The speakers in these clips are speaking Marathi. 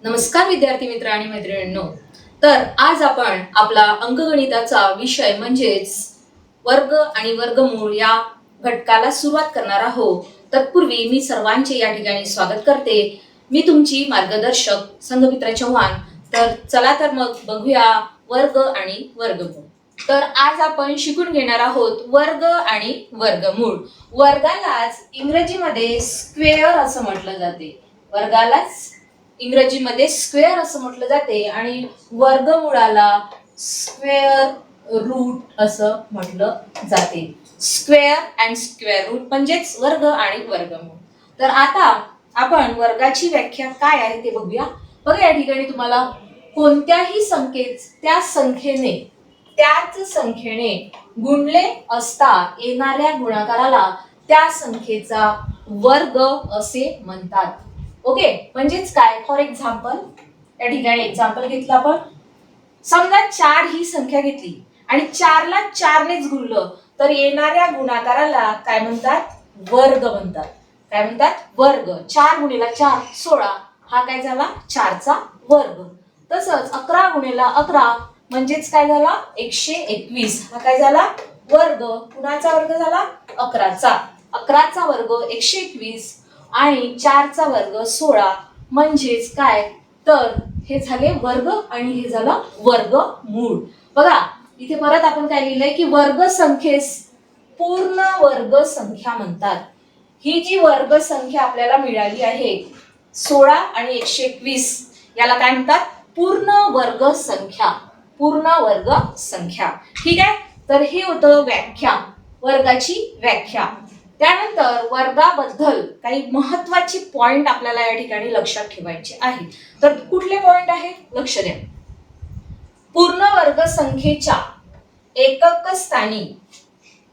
नमस्कार विद्यार्थी मित्र आणि मैत्रिणींनो. तर आज आपण आपला अंकगणिताचा विषय म्हणजेच वर्ग आणि वर्गमूळ या घटकाला सुरुवात करणार आहोत. तत्पूर्वी मी सर्वांचे या ठिकाणी स्वागत करते. मी तुमची मार्गदर्शक संघमित्रा चव्हाण. तर चला तर मग बघूया वर्ग आणि वर्गमूळ. तर आज आपण शिकून घेणार आहोत वर्ग आणि वर्गमूळ. वर्गालाच इंग्रजीमध्ये स्क्वेअर असं म्हटलं जाते. वर्गालाच इंग्रजीमध्ये स्क्वेअर असं म्हटलं जाते आणि वर्गमूळाला स्क्वेअर रूट असं म्हटलं जाते. स्क्वेअर अँड स्क्वेअर रूट म्हणजेच वर्ग आणि वर्गमूळ. तर आता आपण वर्गाची व्याख्या काय आहे ते बघूया. बघा, या ठिकाणी तुम्हाला कोणत्याही त्याच संख्येने गुणले असता येणाऱ्या गुणाकाराला त्या संख्येचा वर्ग असे म्हणतात. ओके, म्हणजेच काय? फॉर एक्झाम्पल, या ठिकाणी एक्झाम्पल घेतलं आपण. समजा 4 ही संख्या घेतली आणि 4 ला 4 नेच गुणलं तर येणाऱ्या गुणाकाराला काय म्हणतात? वर्ग म्हणतात. काय म्हणतात? वर्ग. 4 गुणिला 4 16, हा काय झाला? 4 चा वर्ग. तसंच 11 गुणिला 11 म्हणजेच काय झाला? 121, हा काय झाला? वर्ग. कुणाचा वर्ग झाला? 11चा. 11चा वर्ग 121 आणि 4 चा वर्ग 16 म्हणजेच काय? तर हे झाले वर्ग आणि हे झालं वर्गमूळ. बघा, इथे परत आपण काय लिहिलंय की वर्ग संख्येस पूर्ण वर्ग संख्या म्हणतात. ही जी वर्ग संख्या आपल्याला मिळाली आहे 16 आणि 121, याला काय म्हणतात? पूर्ण वर्ग संख्या. पूर्ण वर्ग संख्या. ठीक आहे. तर हे होतं व्याख्या, वर्गाची व्याख्या. त्यानंतर वर्गाबद्दल काही महत्त्वाचे पॉइंट आपल्याला या ठिकाणी लक्षात ठेवायचे आहे. तर कुठले पॉइंट आहेत? लक्ष द्या. पूर्ण वर्ग संख्येच्या एकक स्थानी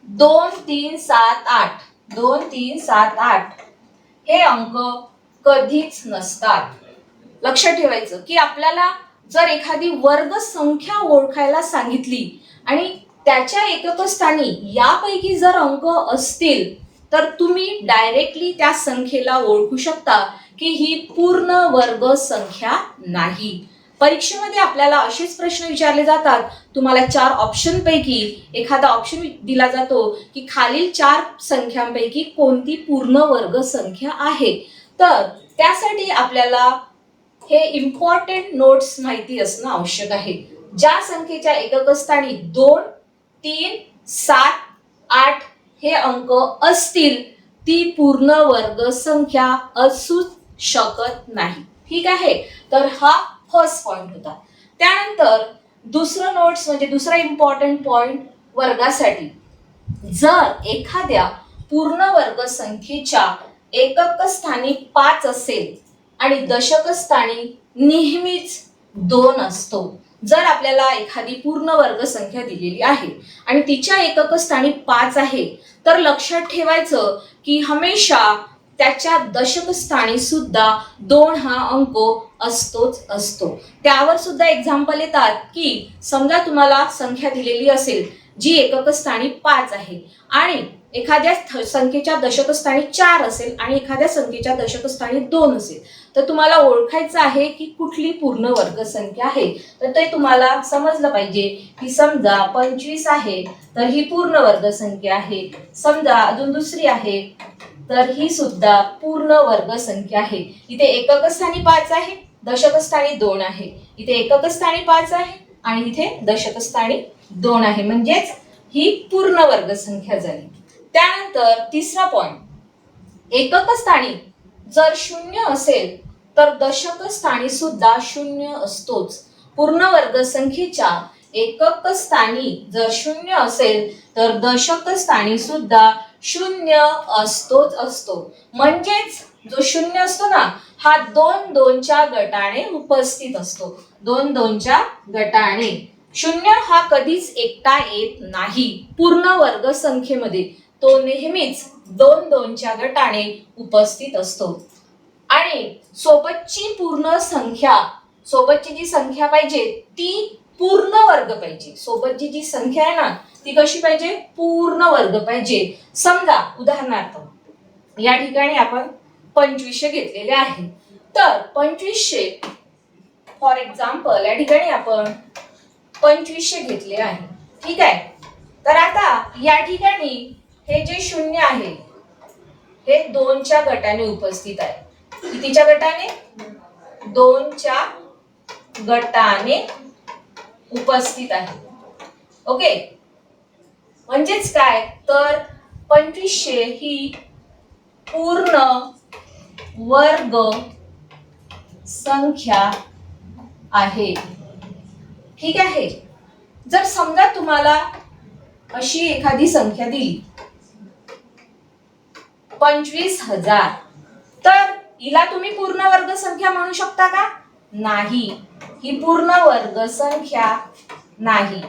2 3 7 8 2 3 7 8 हे अंक कधीच नसतात. लक्षात ठेवायचं की आपल्याला जर एखादी वर्ग संख्या ओळखायला सांगितली आणि त्याच्या एकक स्थानी यापैकी जर अंक असतील तर तुम्ही डायरेक्टली त्या संख्येला ओळखू शकता की ही पूर्ण वर्ग संख्या नाही. परीक्षेमध्ये आपल्याला असेच प्रश्न विचारले जातात. तुम्हाला 4 ऑप्शन पैकी एखादा ऑप्शन दिला जातो की खालील 4 संख्यांपैकी कोणती पूर्ण वर्ग संख्या आहे. तर त्यासाठी आपल्याला हे इम्पॉर्टंट नोट्स माहिती असणं आवश्यक आहे. ज्या संख्येच्या एकक स्थानी 2 3 7 8 हे अंक असतील ती पूर्ण वर्ग संख्या असू शकत नाही. ठीक आहे. तर हा फर्स्ट पॉइंट होता. त्यानंतर दुसरं नोट्स म्हणजे दुसरा इम्पॉर्टंट पॉइंट वर्गासाठी, जर एखाद्या पूर्ण वर्ग संख्येच्या एकक स्थानी 5 असेल आणि दशक स्थानी नेहमीच 2 असतो. जर आपल्याला एखादी पूर्ण वर्ग संख्या दिलेली आहे आणि तिच्या एकक स्थानी 5 आहे तर लक्षात ठेवायचं की हमेशा त्याच्या दशक स्थानी सुद्धा 2 हा अंक असतोच असतो. त्यावर सुद्धा एक्झाम्पल येतात की समजा तुम्हाला संख्या दिलेली असेल जी एकक स्थानी 5 आहे आणि एखाद्या संख्येच्या दशक स्थानी 4 असेल आणि एखाद्या संख्येच्या दशक स्थानी 2 असेल तर तुम्हाला ओळखायचं आहे की कुठली पूर्ण वर्ग संख्या आहे. तर ते तुम्हाला समजलं पाहिजे की समजा 25 आहे तर ही पूर्ण वर्ग संख्या आहे. समजा अजून दुसरी आहे तर ही सुद्धा पूर्ण वर्ग संख्या आहे. इथे एकक स्थानी 5 आहे, दशक स्थानी 2 आहे. इथे एकक स्थानी 5 आहे आणि इथे दशक स्थानी 2 आहे, म्हणजेच ही पूर्ण वर्ग संख्या झाली. त्यानंतर तिसरा पॉइंट, एकक स्थानी जर 0 असेल तर दशक स्थानी सुद्धा 0 असतोच. पूर्ण वर्ग संख्येच्या एकक स्थानी जर 0 असेल तर दशक स्थानी सुद्धा 0 असतोच असतो. म्हणजेच जो 0 असतो ना हा 2 2 च्या गटाने उपस्थित असतो. 2 2 च्या गटाने. 0 हा कधीच एकटा येत नाही पूर्ण वर्ग संख्येमध्ये. तो नेहमीच 2 2 च्या गटाने उपस्थित असतो. आणि सोबतची पूर्ण संख्या, सोबतची जी संख्या पाहिजे ती पूर्ण वर्ग पाहिजे. सोबतची जी संख्या आहे ना ती कशी पाहिजे? पूर्ण वर्ग पाहिजे. समजा उदाहरणार्थ या ठिकाणी आपण 2500 घेतलेले आहे तर 2500 फॉर एक्झाम्पल या ठिकाणी आपण 2500 घेतले आहे. ठीक आहे. तर आता या ठिकाणी हे जे शून्य आहे हे 2च्या गटाने उपस्थित आहे. कितीच्या गटाने? 2च्या गटाने उपस्थित आहे. ओके. म्हणजेच काय तर 2500 ही पूर्ण वर्ग संख्या आहे. ठीक आहे. जर समजा तुम्हाला अशी एखादी संख्या दिली 25,000 तर हिला तुम्ही पूर्ण वर्ग संख्या म्हणू शकता का? नाही, ही पूर्ण वर्ग संख्या नाही.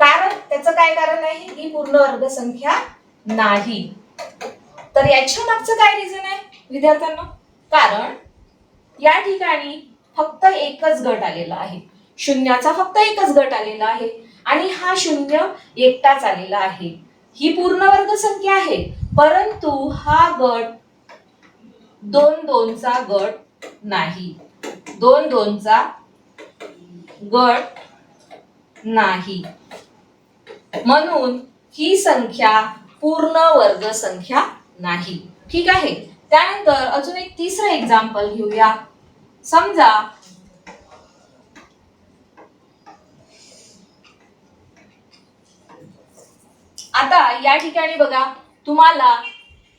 कारण त्याचं काय कारण आहे? ही पूर्ण वर्ग संख्या नाही. तर याच्या मागचं काय रिझन आहे विद्यार्थ्यांना? कारण या ठिकाणी फक्त एकच गट आलेला आहे. शून्याचा फक्त एकच गट आलेला आहे आणि हा शून्य एकटाच आलेला आहे. ही पूर्ण वर्ग संख्या आहे, परंतु हा गट 2-2चा गट नाही. 2-2चा गट नाही. म्हणून ही संख्या पूर्ण वर्ग संख्या नाही. ठीक आहे. त्यानंतर अजून एक तिसरं एक्झाम्पल घेऊया. समजा आता या ठिकाणी बघा तुम्हाला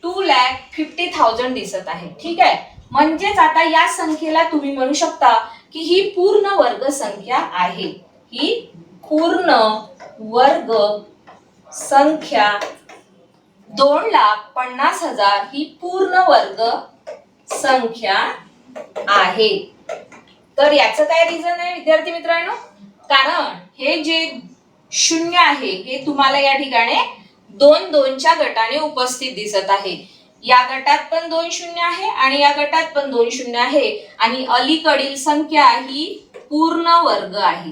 2,50,000 दिसत आहे. ठीक आहे. म्हणजेच आता या संख्येला तुम्ही म्हणू शकता की ही पूर्ण वर्ग संख्या आहे. ही पूर्ण वर्ग संख्या 2,50,000 ही पूर्ण वर्ग संख्या आहे. तर याचं काय रिझन आहे विद्यार्थी मित्रांनो? कारण हे जे शून्य आहे हे तुम्हाला या ठिकाणी 2-2च्या गटाने उपस्थित दिसत आहे. या गटात पण 2 शून्य आहे आणि या गटात पण 2 शून्य आहे आणि अलीकडील संख्या ही पूर्ण वर्ग आहे.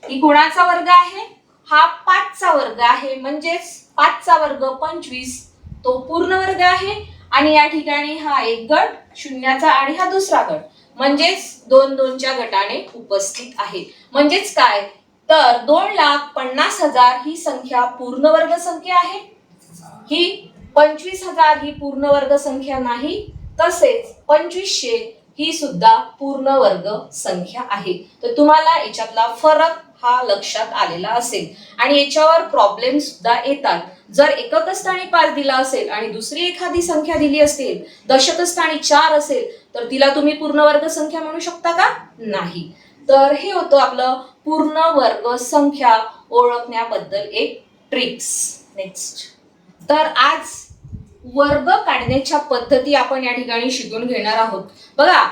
ही कोणाचा वर्ग आहे? हा 5चा वर्ग आहे. म्हणजेच 5चा वर्ग 25 तो पूर्ण वर्ग आहे आणि या ठिकाणी हा एक गट शून्याचा आणि हा दुसरा गट म्हणजेच 2-2च्या गटाने उपस्थित आहे. म्हणजेच काय तर 2,50,000 ही संख्या पूर्ण वर्ग संख्या आहे. ही 25,000 ही पूर्ण वर्ग संख्या नाही. तसेच 2500 ही सुद्धा पूर्ण वर्ग संख्या आहे. तर तुम्हाला याच्यातला फरक हा लक्षात आलेला असेल आणि याच्यावर प्रॉब्लेम सुद्धा येतात. जर एकक स्थानी 5 दिला असेल आणि दुसरी एखादी संख्या दिली असेल, दशक स्थानी 4 असेल तर तिला तुम्ही पूर्ण वर्ग संख्या म्हणू शकता का? नाही. तर हे होतं आपलं पूर्ण वर्ग संख्या ओळखण्याबद्दल एक ट्रिक्स. नेक्स्ट तर आज वर्ग काढण्याच्या पद्धती आपण या ठिकाणी शिकून घेणार आहोत. बघा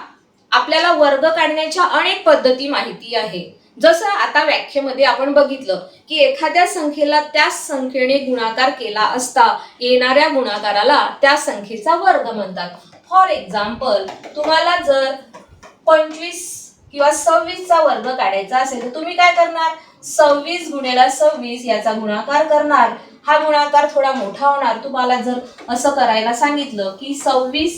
आपल्याला वर्ग काढण्याच्या अनेक पद्धती माहिती आहे. जसं आता व्याख्येमध्ये आपण बघितलं की एखाद्या संख्येला त्या संख्येने गुणाकार केला असता येणाऱ्या गुणाकाराला त्या संख्येचा वर्ग म्हणतात. फॉर एक्झाम्पल तुम्हाला जर 25 किंवा 26चा वर्ग काढायचा असेल तर तुम्ही काय करणार? 26 गुणिले 26 याचा गुणाकार करणार. हा गुणाकार थोडा मोठा होणार. तुम्हाला जर असं करायला सांगितलं की 26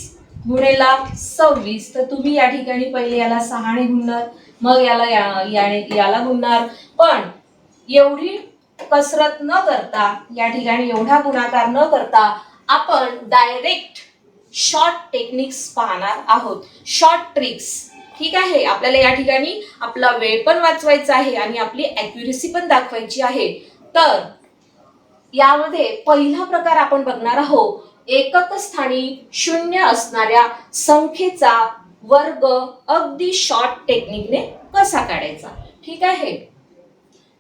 गुणिले 26 तर तुम्ही या ठिकाणी पहिले याला 6ने गुणणार, मग याला गुणणार. पण एवढी कसरत न करता या ठिकाणी एवढा गुणाकार न करता आपण डायरेक्ट शॉर्ट टेक्निक्स पाहणार आहोत. Short tricks. ठीक आहे. आपल्याला या ठिकाणी आपला वेळ पण वाचवायचा आहे आणि आपली ॲक्युरेसी पण दाखवायची आहे. तर यामध्ये पहिला प्रकार आपण बघणार आहोत एकक स्थानी 0 असणाऱ्या संख्येचा वर्ग अगदी शॉर्ट टेक्निकने कसा काढायचा. ठीक आहे.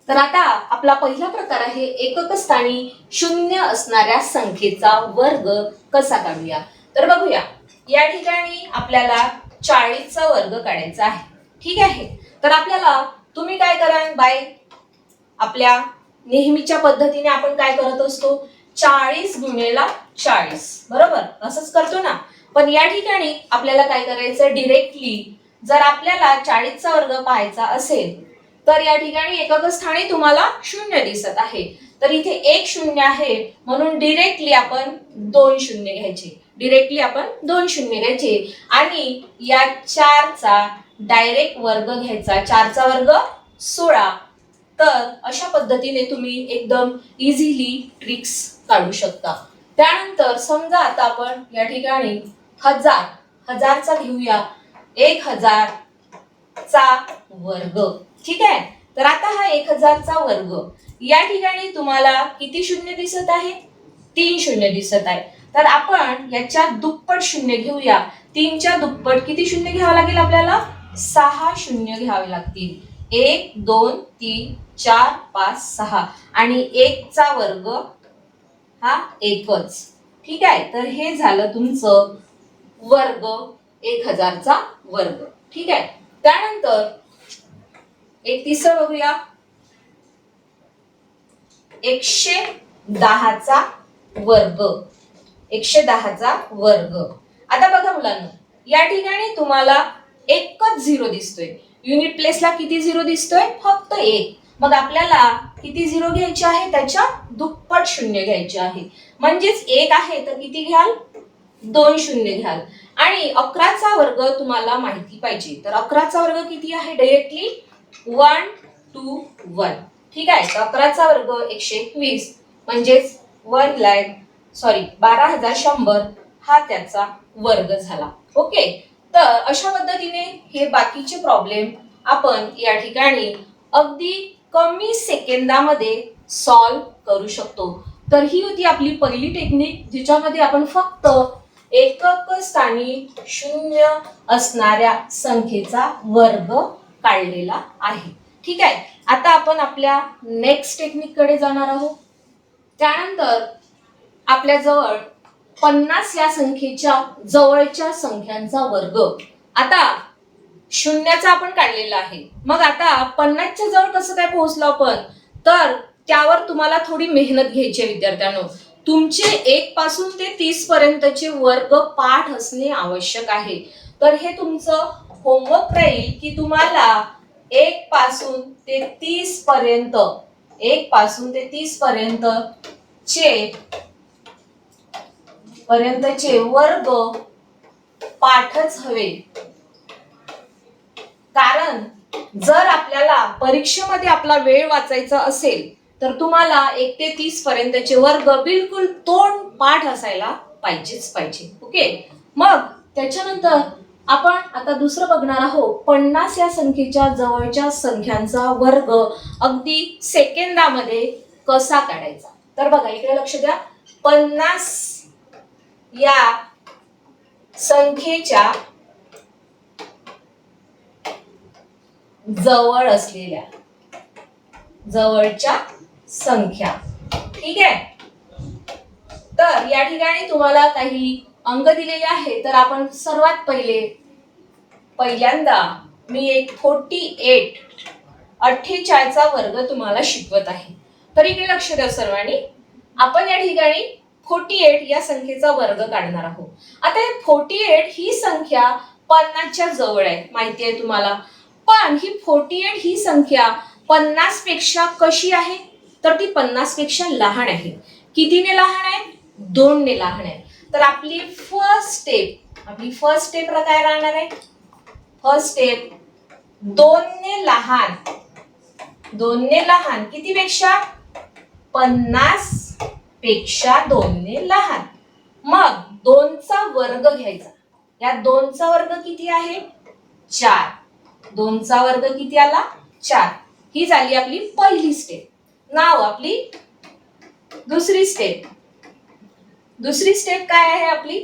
तर आता आपला पहिला प्रकार आहे एकक स्थानी 0 असणाऱ्या संख्येचा वर्ग कसा काढूया. तर बघूया या ठिकाणी आपल्याला 40चा वर्ग काढायचा आहे. ठीक आहे. तर आपल्याला तुम्ही काय कराल बाय आपल्या नेहमीच्या पद्धतीने आपण काय करत असतो 40 गुणिले 40 बरोबर असंच करतो ना. पण या ठिकाणी आपल्याला काय करायचं डिरेक्टली जर आपल्याला 40चा वर्ग पाहायचा असेल तर या ठिकाणी एकक स्थानी तुम्हाला 0 दिसत आहे. तर इथे एक 0 आहे म्हणून डिरेक्टली आपण 2 शून्य घ्यायचे. आणि या 4चा डायरेक्ट वर्ग घ्यायचा, 4चा वर्ग 16. तर अशा पद्धतीने तुम्ही एकदम इझिली ट्रिक्स काढू शकता. त्यानंतर समजा आता आपण या ठिकाणी 1000चा घेऊया, 1000चा वर्ग. ठीक आहे, तर आता हा 1000चा वर्ग, या ठिकाणी तुम्हाला किती शून्य दिसत आहे? 3 शून्य दिसत आहे. तर आपण याच्या दुप्पट शून्य घेऊया. 3च्या दुप्पट किती शून्य घ्यावं लागेल आपल्याला? 6 शून्य घ्यावे लागतील. 1 2 3 4 5 6 आणि 1चा वर्ग हा एकच. ठीक आहे, तर हे झालं तुमचं वर्ग, 1000चा वर्ग. ठीक आहे, त्यानंतर एक तिसरं बघूया, 110चा वर्ग. 110चा वर्ग. आता बघा मुलांना, या ठिकाणी तुम्हाला एकच झिरो दिसतोय. युनिट प्लेसला किती झिरो दिसतोय? फक्त एक. मग आपल्याला किती झिरो घ्यायचे आहे? त्याच्या दुप्पट शून्य घ्यायचे आहे. म्हणजेच एक आहे तर किती घ्याल? 2 शून्य घ्याल. आणि 11चा वर्ग तुम्हाला माहिती पाहिजे. तर 11चा वर्ग किती आहे? डायरेक्टली 1 2 1. ठीक आहे, तर 11चा वर्ग 121 म्हणजेच 12,100 हा त्याचा वर्ग झाला. ओके, तर अशा पद्धतीने हे बाकीचे प्रॉब्लेम आपण या ठिकाणी अगदी कमी सेकंदामध्ये सॉल्व करू शकतो. तर ही होती आपली पहिली टेक्निक, जिच्यामध्ये आपण फक्त एकक स्थानी शून्य असणाऱ्या संख्येचा वर्ग काढलेला आहे. ठीक आहे, आता आपण आपल्या नेक्स्ट टेक्निक कडे जाणार आहोत. त्यानंतर आपल्या जवळ 50 या संख्येच्या जवळच्या संख्यांचा वर्ग. आता शून्याचा आपण काढलेला आहे, मग आता 50च्या जवळ कसं काय पोहोचलो आपण? तर त्यावर तुम्हाला थोडी मेहनत घ्यायची आहे विद्यार्थ्यांनो. तुमचे 1 पासून ते 30 पर्यंतचे वर्ग पाठ असणे आवश्यक आहे. तर हे तुमचं होमवर्क राहील की तुम्हाला 1 पासून ते 30 पर्यंत, 1 पासून ते 30 पर्यंतचे वर्ग पाठच हवे. कारण जर आपल्याला परीक्षेमध्ये आपला वेळ वाचायचा असेल तर तुम्हाला 1 ते 30 पर्यंतचे वर्ग बिलकुल तोंड पाठ असायला पाहिजेच पाहिजे. ओके, मग त्याच्यानंतर आपण आता दुसरं बघणार आहोत, 50 या संख्येच्या जवळच्या संख्यांचा वर्ग अगदी सेकंदामध्ये कसा काढायचा. तर बघा इकडे लक्ष द्या. 50 या संख्येच्या जवळ असलेल्या जवळच्या संख्या. ठीक आहे, तर या ठिकाणी तुम्हाला काही अंक दिलेले आहे. तर आपण सर्वात पहिल्यांदा मी एक 48चा वर्ग तुम्हाला शिकवत आहे. तर इकडे लक्ष द्या सर्वांनी. आपण या ठिकाणी 48 या संख्येचा वर्ग काढणार आहोत. आता 48 ही संख्या 50च्या जवळ आहे, माहिती आहे तुम्हाला. पण ही 48 ही संख्या 50 पेक्षा कशी आहे? तर ती 50 पेक्षा लहान आहे. कितीने लहान आहे? 2 ने लहान आहे. तर आपली फर्स्ट स्टेप काय राहणार आहे? फर्स्ट स्टेप 2 ने लहान. 2 ने लहान किती पेक्षा? 50 पेक्षा 2 ने लहान. मग 2चा वर्ग घ्यायचा. या 2चा वर्ग किती आहे? 4. 2चा वर्ग किती आला? 4. ही झाली आपली पहिली स्टेप. नाव आपली दुसरी स्टेप. दुसरी स्टेप काय आहे आपली?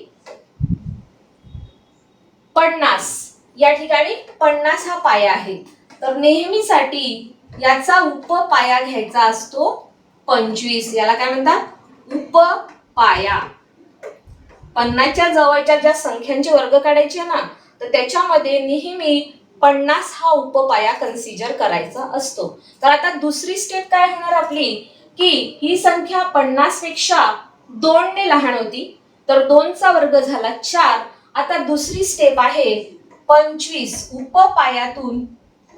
50. या ठिकाणी 50 हा पाया आहे. तर नेहमीसाठी याचा उपपाया घ्यायचा असतो 25. याला काय म्हणतात? उपपाया. 50च्या जवळच्या ज्या संख्यांचे वर्ग काढायचे ना, तर त्याच्यामध्ये नेहमी 50 हा उपपाया कन्सिडर करायचा असतो. तर आता दुसरी स्टेप काय होणार आपली? की ही संख्या 50 पेक्षा 2 ने लहान होती, तर 2चा वर्ग झाला 4. आता दुसरी स्टेप आहे 25. उपपायातून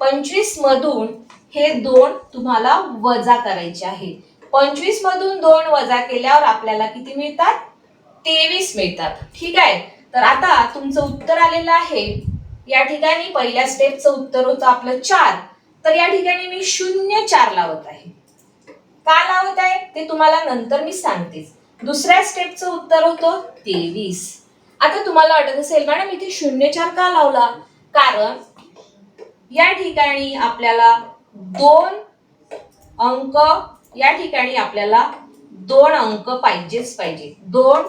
25 मधून हे 2 तुम्हाला वजा करायचे आहे. 25 मधून 2 वजा केल्यावर आपल्याला किती मिळतात? 23 मिळतात. ठीक आहे, तर आता तुमचं उत्तर आलेलं आहे या ठिकाणी पहिल्या स्टेपचं उत्तर होतं आपलं 4, तर या ठिकाणी मी 0,4 लावत आहे. का लावत आहे ते तुम्हाला नंतर मी सांगतेच. दुसऱ्या स्टेपचं उत्तर होतं 23. आता तुम्हाला वाटत असेल मॅडम इथे 0,4 का लावला? कारण या ठिकाणी आपल्याला 2 अंक, या ठिकाणी आपल्याला 2 अंक पाहिजेच पाहिजे, 2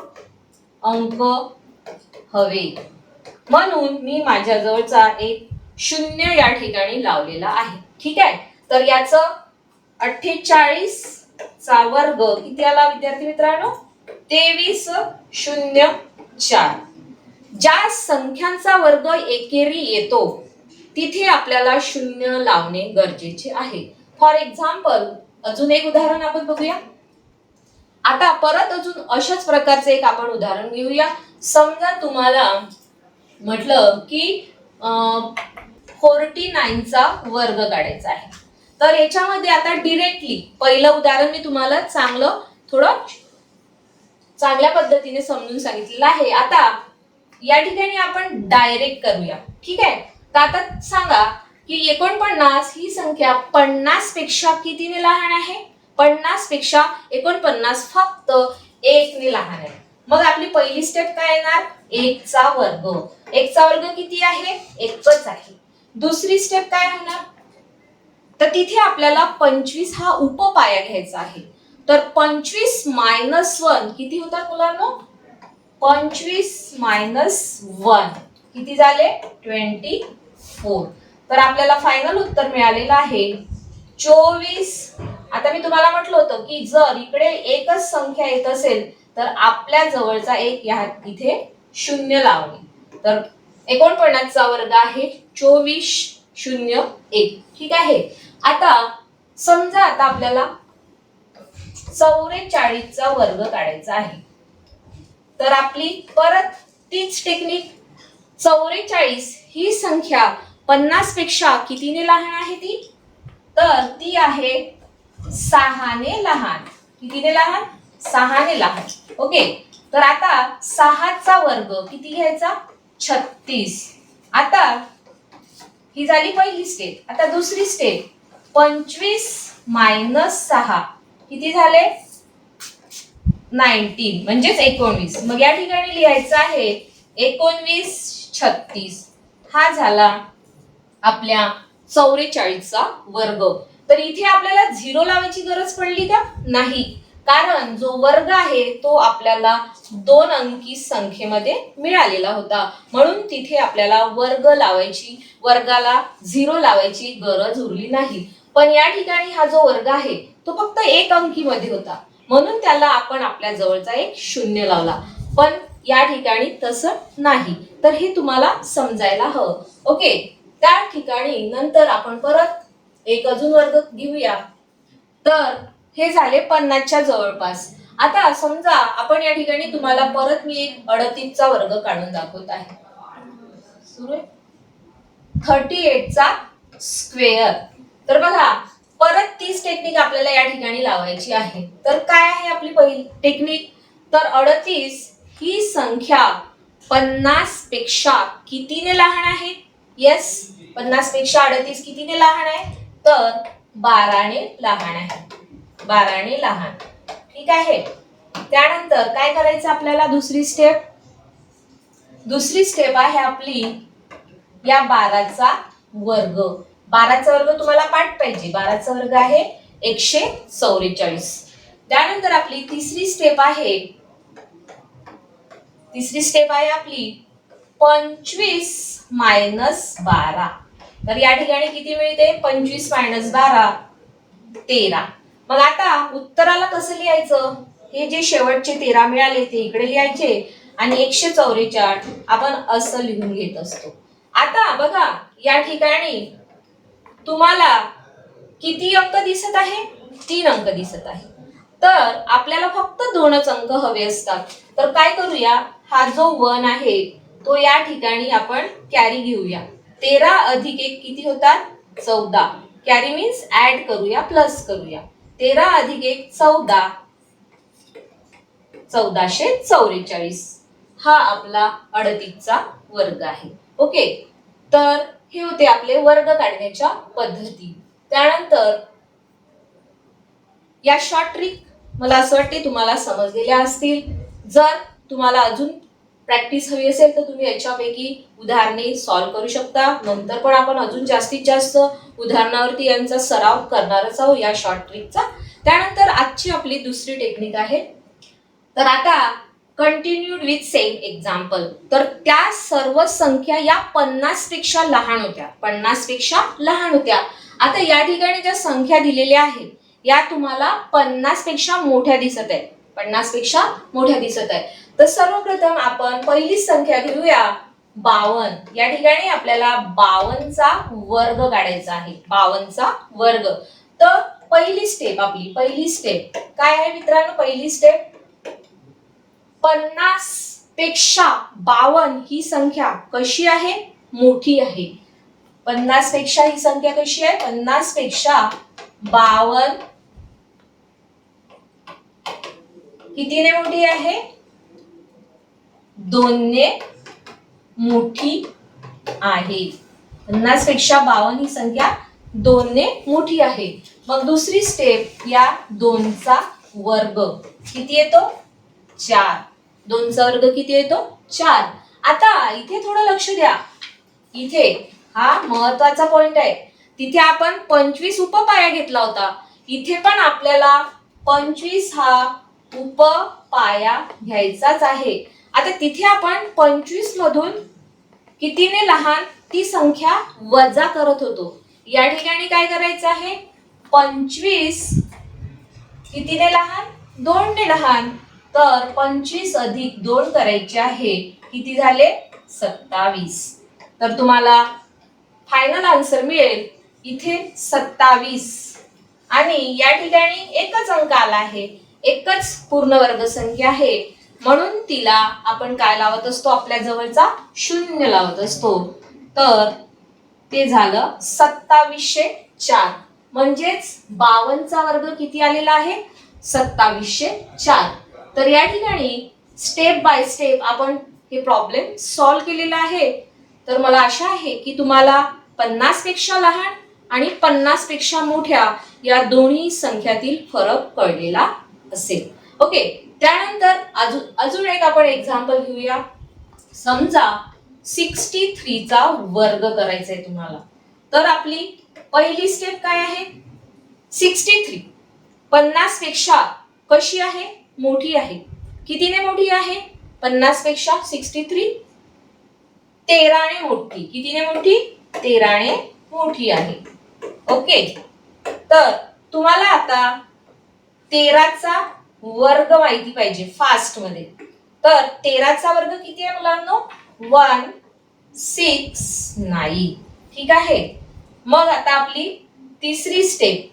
अंक हवे, म्हणून मी माझ्या जवळचा एक 0 या ठिकाणी लावलेला आहे. ठीक आहे, तर याचं 48 चा वर्ग किती आला विद्यार्थी मित्रांनो? 23,0,4. ज्या संख्यांचा वर्ग एकेरी येतो तिथे आपल्याला 0 लावणे गरजेचे आहे. फॉर एक्झाम्पल अजून एक उदाहरण आपण बघूया. आता परत अजून अशाच प्रकारचे एक आपण उदाहरण घेऊया. समजा तुम्हाला म्हटलं की 49 चा वर्ग काढायचा आहे, तर याच्यामध्ये आता डिरेक्टली पहिलं उदाहरण मी तुम्हाला थोडं चांगल्या पद्धतीने समजून सांगितलेलं आहे. आता या ठिकाणी आपण डायरेक्ट करूया. ठीक आहे, तर आता सांगा की 49 ही संख्या 50 पेक्षा कितीने लहान आहे? 50 पेक्षा 49 फक्त 1 ने लहान आहे. मग आपली पहिली स्टेप काय येणार? 1 चा वर्ग. 1 चा वर्ग किती आहे? 1च आहे. दुसरी स्टेप काय होणार? तर तिथे आपल्याला 25 हा उपपाया घ्यायचा आहे. तर 25 मायनस 1 किती होतात मुलांनो? 25 मायनस 1 किती झाले? 24. तर आपल्याला फायनल उत्तर मिळालेलं आहे 24. आता मी तुम्हाला म्हटलं होतं की जर इकडे एकच संख्या येत असेल तर आपल्या जवळचा एक इथे 0 लावणे. तर 49 चा वर्ग आहे 24,0,1. ठीक आहे, आता समजा आता आपल्याला 44 चा वर्ग काढायचा आहे. तर आपली परत तीच टेक्निक. 44 ही संख्या 50 पेक्षा कितीने लहान आहे ती? तर ती आहे 6 ने लहान. कितीने लहान? 6 ने लहान. ओके, तर आता 6 चा वर्ग किती घ्यायचा? 36. आता ही झाली पहिली स्टेप. आता दुसरी स्टेप 25 मायनस 6 किती झाले? 19 म्हणजेच 19. मग या ठिकाणी लिहायचं आहे 19,36. हा झाला आपल्या 44 चा वर्ग. तर इथे आपल्याला 0 लावायची गरज पडली का? नाही, कारण जो वर्ग आहे तो आपल्याला 2 अंकी संख्येमध्ये मिळालेला होता, म्हणून तिथे आपल्याला वर्गाला 0 लावायची गरज उरली नाही. पण या ठिकाणी हा जो वर्ग आहे तो फक्त 1 अंकी मध्ये होता, म्हणून त्याला आपण आपल्या जवळचा एक 0 लावला. पण या ठिकाणी तसं नाही, तर हे तुम्हाला समजायला हवं. ओके, त्या ठिकाणी नंतर आपण परत एक अजून वर्ग घेऊया. तर हे झाले 50 च्या जवळपास. आता समजा आपण या ठिकाणी तुम्हाला परत मी एक 38 चा वर्ग काढून दाखवत आहे. सुरू आहे 38 चा स्क्वेअर. तर बघा परत तीच टेक्निक आपल्याला या ठिकाणी लावायची आहे. तर काय आहे आपली पहिली टेक्निक? तर 38 ही संख्या 50 पेक्षा कितीने लहान आहे? येस, 50 पेक्षा 38 कितीने लहान आहे? तर 12 ने लहान आहे. 12 ने लहान. ठीक आहे, त्यानंतर काय करायचं आपल्याला? दुसरी स्टेप आहे आपली या 12 चा वर्ग. 12 चा वर्ग तुम्हाला पाठ पाहिजे. 12 चा वर्ग आहे 144. त्यानंतर आपली तिसरी स्टेप आहे आपली 25 मायनस 12. तर या ठिकाणी किती मिळते? 25 मायनस 12 13. मग आता उत्तराला कसं लिहायचं? हे जे शेवटचे 13 मिळाले ते इकडे लिहायचे आणि 144 आपण असं लिहून घेत असतो. आता बघा या ठिकाणी तुम्हाला किती अंक दिसत आहे? 3 अंक दिसत आहे. तर आपल्याला फक्त 2च अंक हवे असतात. तर काय करूया? हा जो 1 आहे तो या ठिकाणी आपण कॅरी घेऊया. 13 अधिक 1 किती होतात? 14. कॅरी मीन्स ऍड करूया, प्लस करूया. 13 अधिक 1 14. 1444 हा आपला 38 चा वर्ग आहे. ओके, तर हे होते आपले वर्ग काढण्याच्या पद्धती. त्यानंतर या शॉर्ट ट्रिक मला असं वाटते तुम्हाला समजलेल्या असतील. जर तुम्हाला अजून प्रॅक्टिस हवी असेल तर तुम्ही याच्यापैकी उदाहरणे सॉल्व्ह करू शकता. नंतर पण आपण अजून जास्तीत जास्त उदाहरणावरती यांचा सराव करणारच आहोत या शॉर्ट ट्रिकचा. त्यानंतर आजची आपली दुसरी टेक्निक आहे. तर आता कंटिन्यूड विथ सेम एक्झाम्पल. तर त्या सर्व संख्या या 50 पेक्षा लहान होत्या. 50 पेक्षा लहान होत्या. आता या ठिकाणी ज्या संख्या दिलेल्या आहेत या तुम्हाला 50 पेक्षा मोठ्या दिसत आहेत. 50 पेक्षा मोठ्या दिसत आहे. तर सर्वप्रथम आपण पहिली संख्या घेऊया 52. या ठिकाणी आपल्याला 52 चा वर्ग काढायचा आहे. 52 चा वर्ग. तर पहिली स्टेप काय आहे मित्रांनो? पहिली स्टेप 50 पेक्षा 52 ही संख्या कशी आहे? मोठी आहे. 50 पेक्षा ही संख्या कशी आहे? 50 पेक्षा 52 कितीने मोठी आहे? 2 ने मोठी आहे. 50 पेक्षा 52 ही संख्या 2 ने मोठी आहे. मग दुसरी स्टेप या 2 चा वर्ग किती येतो? 4. 2 चा वर्ग किती येतो? 4. आता इथे थोडं लक्ष द्या. इथे हा महत्वाचा पॉइंट आहे. तिथे आपण 25 उपपाया घेतला होता. इथे पण आपल्याला 25 हा उपपाया घ्यायचाच आहे. आता तिथे आपण 25 मधून कितीने लहान ती संख्या वजा करत होतो. या ठिकाणी काय करायचं आहे? 25 कितीने लहान? 2 ने लहान. तर 25 अधिक 2 करायचे आहे. किती झाले? 27. तर तुम्हाला फायनल आन्सर मिळेल इथे 27. आणि या ठिकाणी एकच अंक आला आहे. एकच पूर्ण वर्ग संख्या आहे. म्हणून तिला आपण काय लावत असतो? आपल्या जवळचा शून्य लावत असतो. तर ते झालं 2704. म्हणजेच 52 चा वर्ग किती आलेला आहे? 2704. तर या ठिकाणी स्टेप बाय स्टेप आपण हे प्रॉब्लेम सॉल्व्ह केलेला आहे. तर मला आशा आहे की तुम्हाला 50 पेक्षा लहान आणि 50 पेक्षा मोठ्या या दोन्ही संख्यातील फरक कळलेला असेल. ओके. त्यानंतर अजून एक आपण एक्झाम्पल घेऊया. समजा 63 चा वर्ग करायचा आहे तुम्हाला. तर आपली पहिली स्टेप काय आहे? 63 50 पेक्षा कशी आहे? मोठी आहे. कितीने मोठी आहे? 50 पेक्षा 63 13 ने मोठी. कितीने मोठी? 13 ने मोठी आहे. ओके. तर तुम्हाला आता 13 चा वर्ग माहिती पाहिजे फास्ट मध्ये. तर 13 चा वर्ग किती आहे मुलांनो? 169. ठीक आहे. मग आता आपली तिसरी स्टेप.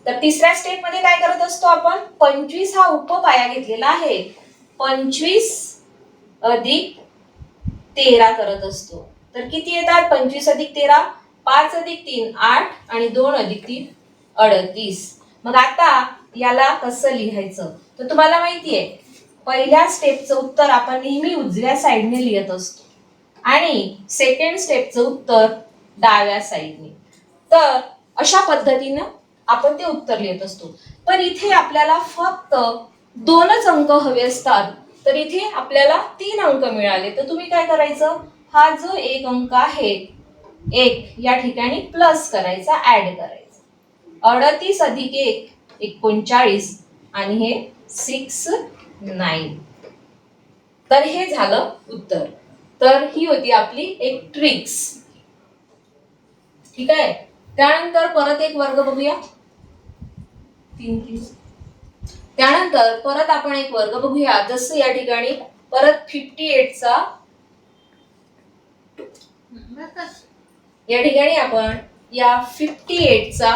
तर तिसऱ्या स्टेप मध्ये काय करत असतो आपण? 25 हा उपपाया घेतलेला आहे. 25 अधिक 13 करत असतो. तर किती येतात? 25 अधिक 13 5 अधिक 3 8 आणि 2 अधिक 3 38. मग आता याला कसं लिहायचं? तर तुम्हाला माहिती आहे पहिल्या स्टेपचं उत्तर आपण नेहमी उजव्या साईडने लिहित असतो आणि सेकंड स्टेपचं उत्तर डाव्या साईडने. तर अशा पद्धतीनं आपण ते उत्तर लिहित असतो. पण इथे आपल्याला फक्त 2च अंक हवे असतात. तर इथे आपल्याला 3 अंक मिळाले. तर तुम्ही काय करायचं? हा जो एक अंक आहे 1 या ठिकाणी प्लस करायचा, ऍड करायचा. 38 अधिक 1 39 आणि हे 69. तर हे झालं उत्तर. तर ही होती आपली एक ट्रिक्स. ठीक आहे. त्यानंतर परत एक वर्ग बघूया. त्यानंतर परत आपण एक वर्ग बघूया. जसं या ठिकाणी परत 58 चा या ठिकाणी आपण या 58 चा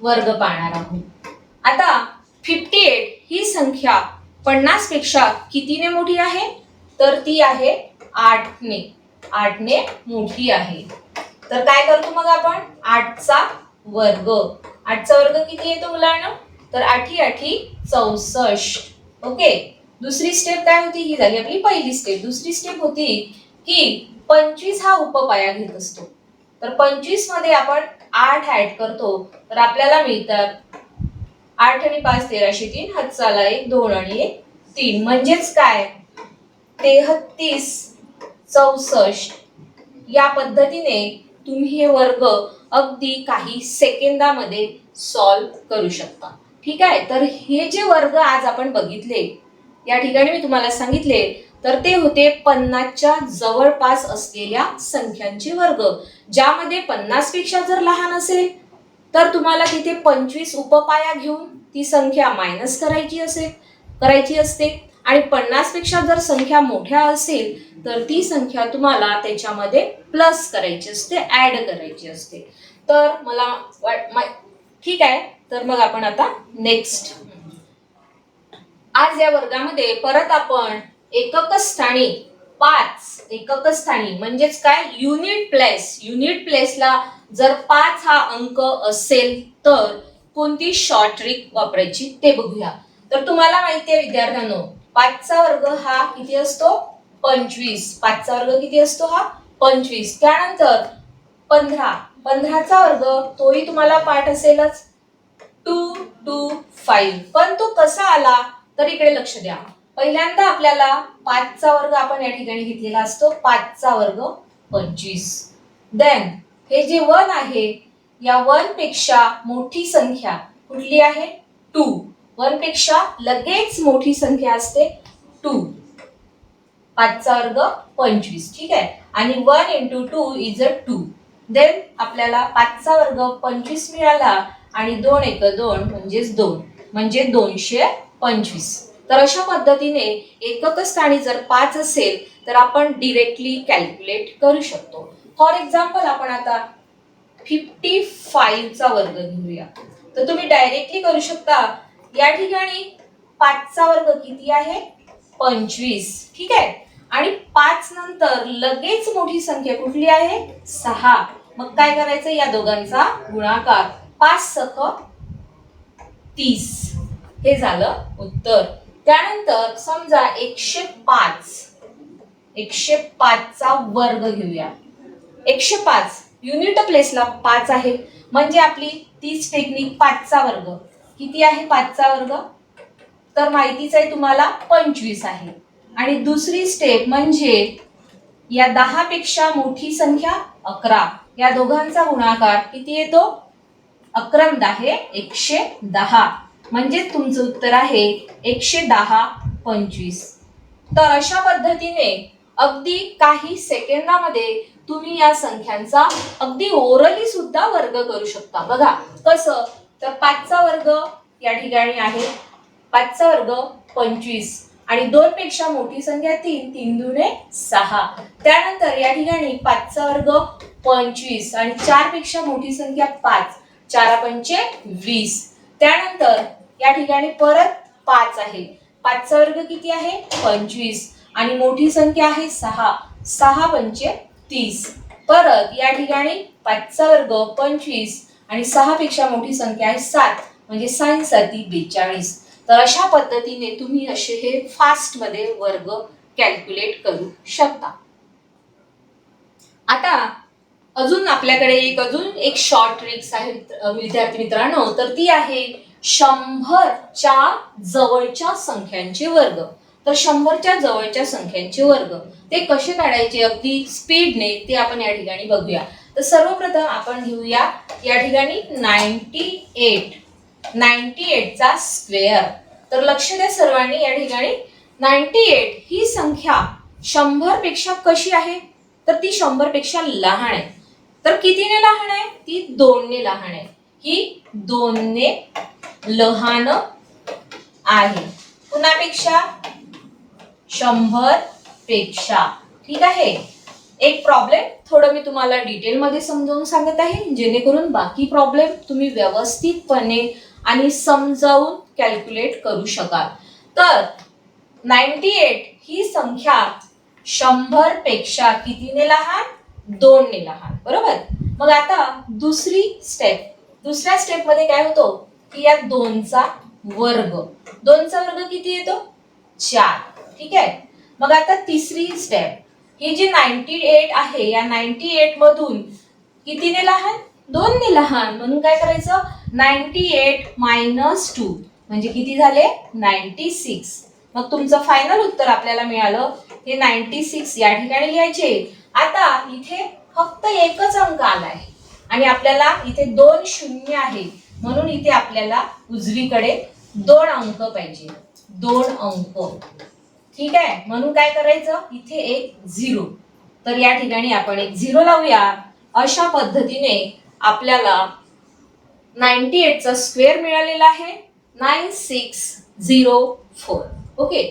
वर्ग पाहणार आहोत. आता 58 ही संख्या 50 पेक्षा कितीने मोठी आहे? तर ती आहे 8 ने. 8 ने मोठी आहे. तर काय करतो मग आपण? 8 चा वर्ग. 8 चा वर्ग किती येतो मुलांना? तर 8 8 64. ओके. दुसरी स्टेप काय होती? ही झाली आपली पहिली स्टेप. दुसरी स्टेप होती की 25 हा उपपाया घेत असतो. तर 25 मध्ये आपण 8 ऍड करतो तर आपल्याला मिळतात 8 आणि 5 13 3 हातचाला 1 2 आणि 1 3 म्हणजेच काय 33 64 या पद्धतीने तुम्ही हे वर्ग अगदी काही सेकंदामध्ये सॉल्व्ह करू शकता. ठीक आहे, तर हे जे वर्ग आज आपण बघितले या ठिकाणी मी तुम्हाला सांगितले तर ते होते 50च्या जवळपास असलेल्या संख्यांचे वर्ग, ज्यामध्ये 50 पेक्षा जर लहान असेल तर तुम्हाला तिथे 25 उपपाया घेऊन ती संख्या मायनस करायची असते आणि 50 पेक्षा जर संख्या मोठ्या असेल तर ती संख्या तुम्हाला त्याच्यामध्ये प्लस करायची असते, ऍड करायची असते. तर ठीक आहे, तर मग आपण आता नेक्स्ट आज या वर्गामध्ये परत आपण एकक स्थानी 5 एकक स्थानी म्हणजेच काय युनिट प्लेसला जर 5 हा अंक असेल तर कोणती शॉर्ट ट्रिक वापरायची ते बघूया. तर तुम्हाला माहिती आहे विद्यार्थ्यांनो 5 चा वर्ग हा किती असतो 25. 5 चा वर्ग किती असतो हा 25. त्यानंतर 15 चा वर्ग तोही तुम्हाला पाठ असेलच 2 2 5. पण तो कसा आला तर इकडे लक्ष द्या. पहिल्यांदा आपल्याला 5 चा वर्ग आपण या ठिकाणी घेतलेला असतो 5 चा वर्ग 25. देन हे जे 1 आहे या 1 पेक्षा मोठी संख्या कुठली आहे 2. 1 पेक्षा लगेच मोठी संख्या असते 2. 5 चा वर्ग 25. ठीक आहे, आणि 1 into 2 is a 2. देन आपल्याला 5 चा वर्ग 25 मिळाला आणि 2 1 2 म्हणजेच 2 म्हणजे 225. तर अशा पद्धतीने एकक स्थानी जर 5 असेल तर आपण डायरेक्टली कॅल्क्युलेट करू शकतो. फॉर एक्झाम्पल आपण आता 55 चा वर्ग घेऊया तर तुम्ही डायरेक्टली करू शकता. या ठिकाणी 5 चा वर्ग किती आहे 25. ठीक आहे, आणि 5 नंतर लगेच मोठी संख्या कुठली आहे 6. मग काय करायचं या दोघांचा गुणाकार 5 सख 30. हे झालं उत्तर. त्यानंतर समजा 105 चा वर्ग घेऊया. 105 युनिट प्लेसला 5 आहे म्हणजे आपली तीच टेक्निक 5 चा वर्ग किती आहे 5 चा वर्ग तर माहितीच आहे तुम्हाला 25 आहे. आणि दुसरी स्टेप म्हणजे या 10 पेक्षा मोठी संख्या 11 या दोघांचा गुणाकार किती येतो 11 10 110 म्हणजे तुमचं उत्तर आहे 110 25. तर अशा पद्धतीने अगदी काही सेकंदामध्ये तुम्ही या संख्यांचा अगदी ओरली सुद्धा वर्ग करू शकता. बघा कसं तर 5 चा वर्ग या ठिकाणी आहे 5 चा वर्ग 25 आणि 2 पेक्षा मोठी संख्या 3 3 दुने 6. त्यानंतर या ठिकाणी 5 चा वर्ग 25 आणि 4 पेक्षा मोठी संख्या 5 4 पंचे 20. त्यानंतर या ठिकाणी परत 5 आहे 5 चा वर्ग किती आहे 25 आणि मोठी संख्या आहे 6 6 पंचे 30. परत या ठिकाणी 5 चा वर्ग 25 आणि 6 पेक्षा मोठी संख्या आहे 7 म्हणजे 6 7 42. तर अशा पद्धतीने तुम्ही असे हे फास्ट मध्ये वर्ग कॅल्क्युलेट करू शकता. आता अजून आपल्याकडे एक शॉर्ट ट्रिक्स आहे विद्यार्थी मित्रांनो, तर ती आहे 100च्या जवळच्या संख्यांचे वर्ग. तर 100च्या जवळच्या संख्यांचे वर्ग ते कसे काढायचे अगदी स्पीडने ते आपण या ठिकाणी बघूया. तर सर्वप्रथम आपण घेऊया या ठिकाणी 98 चा स्क्वेअर. तर लक्ष द्या सर्वांनी या ठिकाणी 98 ही संख्या 100 पेक्षा कशी आहे तर ती 100 पेक्षा लहान आहे. तर कितीने लहान आहे ती 2 ने लहान आहे. ही 2 ने लहान आहे कुणापेक्षा 100 पेक्षा. ठीक आहे, एक प्रॉब्लेम थोडं मी तुम्हाला डिटेल मध्ये समजावून सांगत आहे जेणेकरून बाकी प्रॉब्लेम तुम्ही व्यवस्थितपणे आणि समजावून कॅल्क्युलेट करू शकाल. तर 98 ही संख्या 100 पेक्षा कितीने लहान 2 ने लहान बरोबर. मग आता दुसऱ्या स्टेप मध्ये काय होतो की या 2 चा वर्ग किती येतो 4. ठीक आहे, मग आता तिसरी स्टेप ही जी 98 आहे या 98 मधून कितीने लहान? 2 ने लहान. म्हणून काय करायचं? 98 मायनस 2 म्हणजे किती झाले? 96. मग तुमचं फायनल उत्तर आपल्याला मिळालं हे 96 या ठिकाणी लिहायचे. आता इथे फक्त एकच अंक आलाय आणि आपल्याला इथे 2 शून्य आहे म्हणून इथे आपल्याला उजवीकडे 2 अंक पाहिजे. 2 अंक. ठीक आहे. म्हणून काय करायचं? इथे एक 0. तर या ठिकाणी आपण एक 0 लावूया. अशा पद्धतीने आपल्याला 98 चा स्क्वेअर मिळालेला आहे 9604. ओके.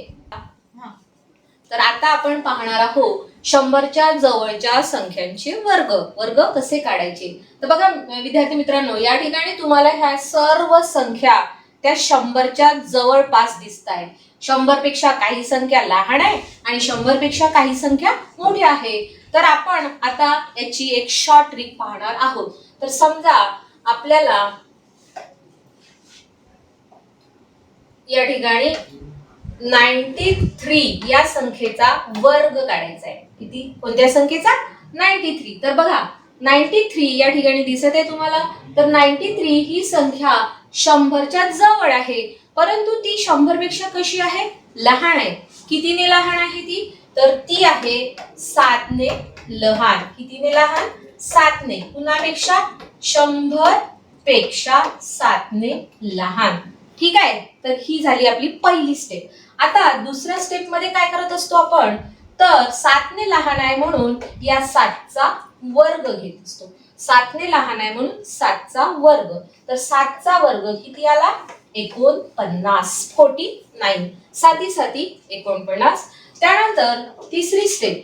तर आता आपण पाहणार आहोत 100च्या जवळच्या संख्यांचे वर्ग कसे काढायचे. तर बघा विद्यार्थी मित्रांनो, या ठिकाणी तुम्हाला ह्या सर्व संख्या त्या 100च्या जवळपास दिसत आहे. 100 पेक्षा काही संख्या लहान आहे आणि 100 पेक्षा काही संख्या मोठी आहे. तर आपण आता याची एक शॉर्ट ट्रिक पाहणार आहोत. तर समजा आपल्याला या ठिकाणी 93 या संख्येचा वर्ग काढायचा आहे. किती? कोणत्या संख्येचा? 93. तर बघा 93 या ठिकाणी दिसत आहे तुम्हाला. तर 93 ही संख्या 100च्या जवळ आहे, परंतु ती 100 पेक्षा कशी आहे? लहान आहे. कितीने लहान आहे ती? तर ती आहे 7 ने लहान. कितीने लहान? 7 ने. कुणापेक्षा? 100 पेक्षा 7 ने लहान. ठीक आहे. तर ही झाली आपली पहिली स्टेप. आता दुसऱ्या स्टेप मध्ये काय करत असतो आपण? तर 7 ने लहान आहे म्हणून या 7चा वर्ग घेत असतो. 7 ने लहान आहे म्हणून 7चा वर्ग. तर 7चा वर्ग किती आला? 49. 49. 7 7 49. त्यानंतर तिसरी स्टेप.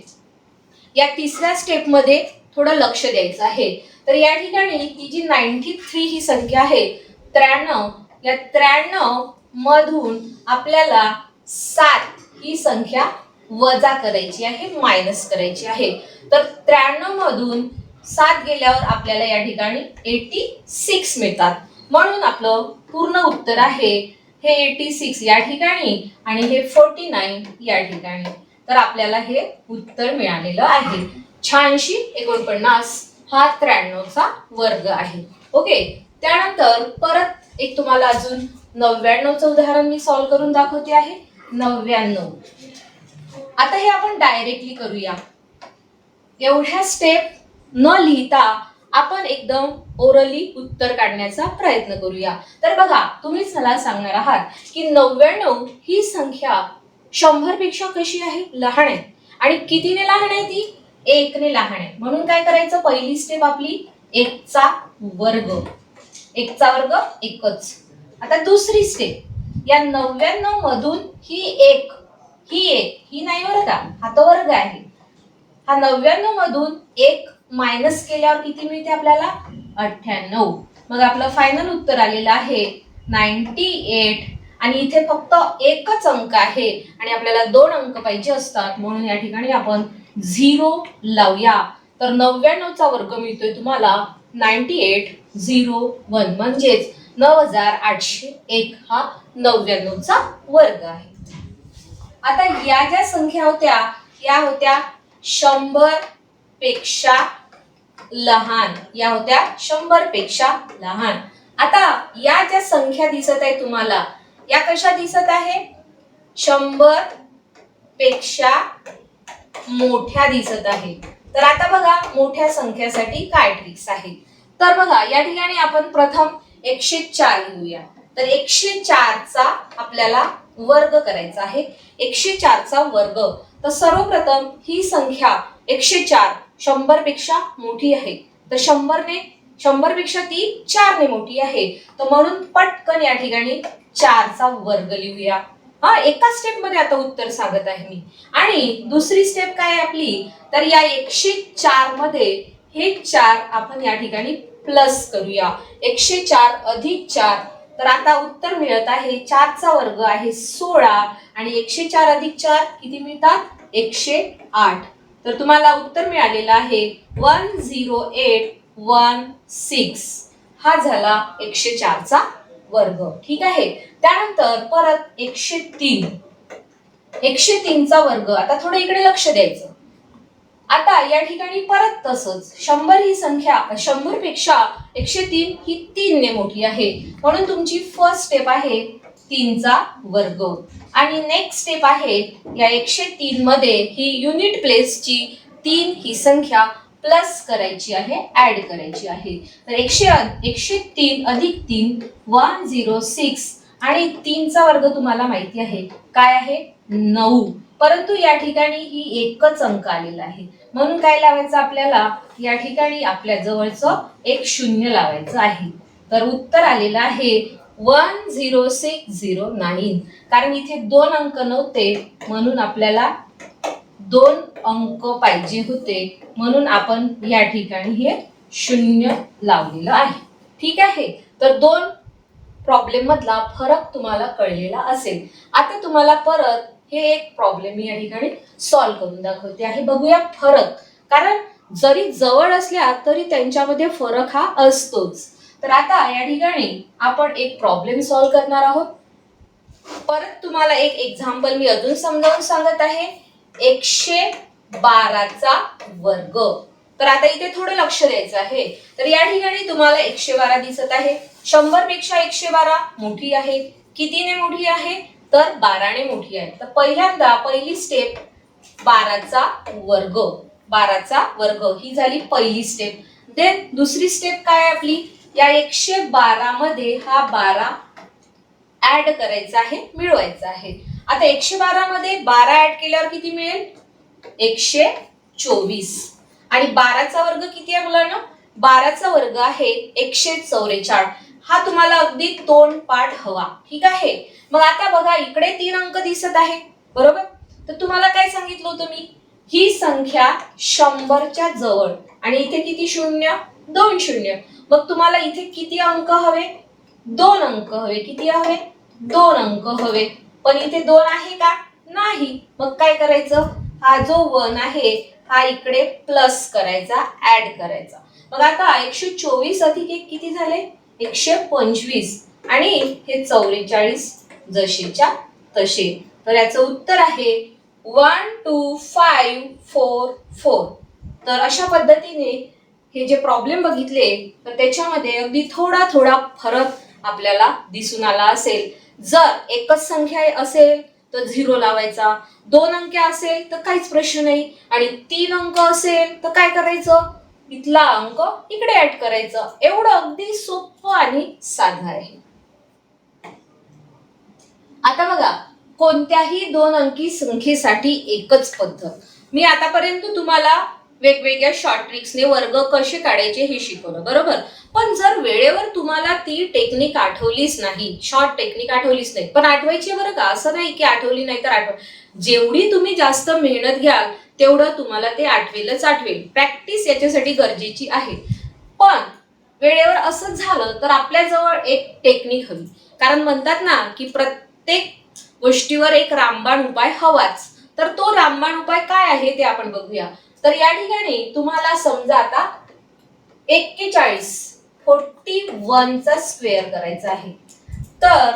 या तिसऱ्या स्टेप मध्ये थोडं लक्ष द्यायचं आहे. तर या ठिकाणी ही जी 93 ही संख्या आहे 93, या 93 मधून आपल्याला 7 ही संख्या वजा करायची आहे, मायनस करायची आहे. तर 93 मधून 7 गेल्यावर आपल्याला या ठिकाणी 86 मिळतात. म्हणून आपलं पूर्ण उत्तर आहे हे 86 या ठिकाणी आणि हे 49 या ठिकाणी. तर आपल्याला हे उत्तर मिळालेलं आहे. 8649 हा 93चा वर्ग आहे. ओके. त्यानंतर परत एक तुम्हाला अजून 99चं उदाहरण मी सॉल्व्ह करून दाखवते आहे. 99. आता हे आपण डायरेक्टली करूया. एवढ्या स्टेप न लिहिता आपण एकदम ओरली उत्तर काढण्याचा प्रयत्न करूया. तर बघा तुम्हीच मला सांगणार आहात की 99 ही संख्या 100 पेक्षा कशी आहे? लहान आहे. आणि कितीने लहान आहे ती? 1 ने लहान आहे. म्हणून काय करायचं? पहिली स्टेप आपली 1 चा वर्ग. 1 चा वर्ग 1च. आता दुसरी स्टेप. या 99 मधून ही 1 ही नाही बरं का, हा तो वर्ग आहे. हा 99 मधून 1 मायनस केल्यावर किती मिळते आपल्याला? 98. मग आपलं फायनल उत्तर आलेलं आहे 98. आणि इथे फक्त एकच अंक आहे आणि आपल्याला 2 अंक पाहिजे असतात म्हणून या ठिकाणी आपण 0 लावूया. तर 99चा वर्ग मिळतोय तुम्हाला 9801 म्हणजेच 9801 हा 99चा वर्ग आहे. आता या ज्या संख्या होत्या या होत्या 100 पेक्षा लहान. या होत्या 100 पेक्षा लहान. आता या ज्या संख्या दिसत आहे तुम्हाला या कशा दिसत आहे? 100 पेक्षा मोठ्या दिसत आहे. तर आता बघा मोठ्या संख्यासाठी काय ट्रिक्स आहे. तर बघा या ठिकाणी आपण प्रथम 104 लिहूया. तर 104 चा आपल्याला वर्ग करायचा आहे. 104 चा वर्ग. तर सर्वप्रथम ही संख्या 104 100 पेक्षा मोठी आहे. तर 100 पेक्षा ती 4 ने मोठी आहे. तर म्हणून पटकन या ठिकाणी 4 चा वर्ग लिहूया. हा एका स्टेप मध्ये आता उत्तर सांगत आहे मी. आणि दुसरी स्टेप काय आहे आपली? तर या 104 मध्ये हे 4 आपण या ठिकाणी प्लस करूया. 104 अधिक 4. तर आता उत्तर मिळत आहे 4 चा वर्ग आहे 16 आणि 104 अधिक 4 किती मिळतात? 108. तर तुम्हाला उत्तर मिळालेलं आहे 10816. हा झाला 104 चा वर्ग. ठीक आहे. त्यानंतर परत 103 चा वर्ग. आता थोडं इकडे लक्ष द्यायचं. आता या ठिकाणी परत तसंच 100 ही संख्या 100 पेक्षा 103 ही 3 ने मोठी आहे, म्हणून तुमची फर्स्ट स्टेप आहे 3 चा वर्ग आणि नेक्स्ट स्टेप आहे या 103 मध्ये ही युनिट प्लेसची 3 ही संख्या प्लस करायची आहे, ऍड करायची आहे. तर 103 अधिक 3 106 आणि 3 चा वर्ग तुम्हाला माहिती आहे काय आहे 9, परंतु या ठिकाणी ही एकच अंक आलेला आहे, म्हणून काय लावायचं आपल्याला या ठिकाणी आपल्या जवळचं एक शून्य लावायचं आहे. तर उत्तर आलेलं आहे 10609. कारण इथे 2 अंक नव्हते म्हणून आपल्याला 2 अंक पाहिजे होते, म्हणून आपण या ठिकाणी हे शून्य लावलेलं आहे. ठीक आहे, तर 2 प्रॉब्लेम मधला फरक तुम्हाला कळलेला असेल. आता तुम्हाला परत हे एक प्रॉब्लेम या ठिकाणी सॉल्व्ह करून दाखवते आहे. बघूया फरक, कारण जरी जवळ असल्या तरी त्यांच्यामध्ये फरक हा असतोच. तर आता या ठिकाणी आपण एक प्रॉब्लेम सॉल्व्ह करणार आहोत. परत तुम्हाला एक एक्झाम्पल मी अजून समजावून सांगत आहे. 112 चा वर्ग. तर आता इथे थोडं लक्ष द्यायचं आहे. तर या ठिकाणी तुम्हाला 112 दिसत आहे. 100 पेक्षा 112 मोठी आहे. कितीने मोठी आहे? तर 12 ने मोठी आहे. तर पहिल्यांदा पहिली स्टेप 12 चा वर्ग. 12 चा वर्ग ही झाली पहिली स्टेप. देन दुसरी स्टेप काय आहे आपली? या 112 मध्ये हा 12 ऍड करायचा आहे, मिळवायचा आहे. आता 112 मध्ये 12 ऍड केल्यावर किती मिळेल? 124. आणि 12 चा वर्ग किती आहे मुलांना? 12 चा वर्ग आहे 144. हा तुम्हाला अगदी तोंडपाठ हवा. ठीक आहे, मग आता बघा इकडे 3 अंक दिसत आहे, बरोबर? तर तुम्हाला काय सांगितलं होतं मी? ही संख्या 100 च्या जवळ आणि इथे किती शून्य? 2 शून्य. मग तुम्हाला इथे किती अंक हवे? 2 अंक हवे. किती हवे? 2 अंक हवे. पण इथे 2 आहे का? नाही. मग काय करायचं? हा जो 1 आहे हा इकडे प्लस करायचा, ऍड करायचा. मग आता 124 अधिक 1 किती झाले? 125 आणि हे 44 जसेच्या तसे. तर याचं उत्तर आहे 12544. तर अशा पद्धतीने हे जे प्रॉब्लेम बघितले तर त्याच्यामध्ये अगदी थोडा थोडा फरक आपल्याला दिसून आला असेल. जर एकच संख्या असेल तर 0 लावायचा, 2 अंक असेल तर काहीच प्रश्न नाही, आणि 3 अंक असेल तर काय करायचं? इथला अंक इकडे ऍड करायचं. एवढं अगदी सोपं आणि साधं आहे. आता बघा, कोणत्याही 2 अंकी संख्येसाठी एकच पद्धत. मी आतापर्यंत तुम्हाला वेगवेगळ्या शॉर्ट ट्रिक्सने वर्ग कसे काढायचे हे शिकवलं, बरोबर? पण जर वेळेवर तुम्हाला ती टेक्निक आठवलीच नाही, शॉर्ट टेक्निक आठवलीच नाही, पण आठवायची बरं का, असं नाही की आठवली नाही तर आठव. जेवढी तुम्ही जास्त मेहनत घ्याल तेवढं तुम्हाला ते आठवेलच आठवेल. प्रॅक्टिस याच्यासाठी गरजेची आहे. पण वेळेवर असं झालं तर आपल्याजवळ एक टेक्निक हवी. कारण म्हणतात ना की प्रत्येक गोष्टीवर एक रामबाण उपाय हवाच. तर तो रामबाण उपाय काय आहे ते आपण बघूया. तर या ठिकाणी तुम्हाला समजा आता 41 चा स्क्वेअर करायचा आहे. तर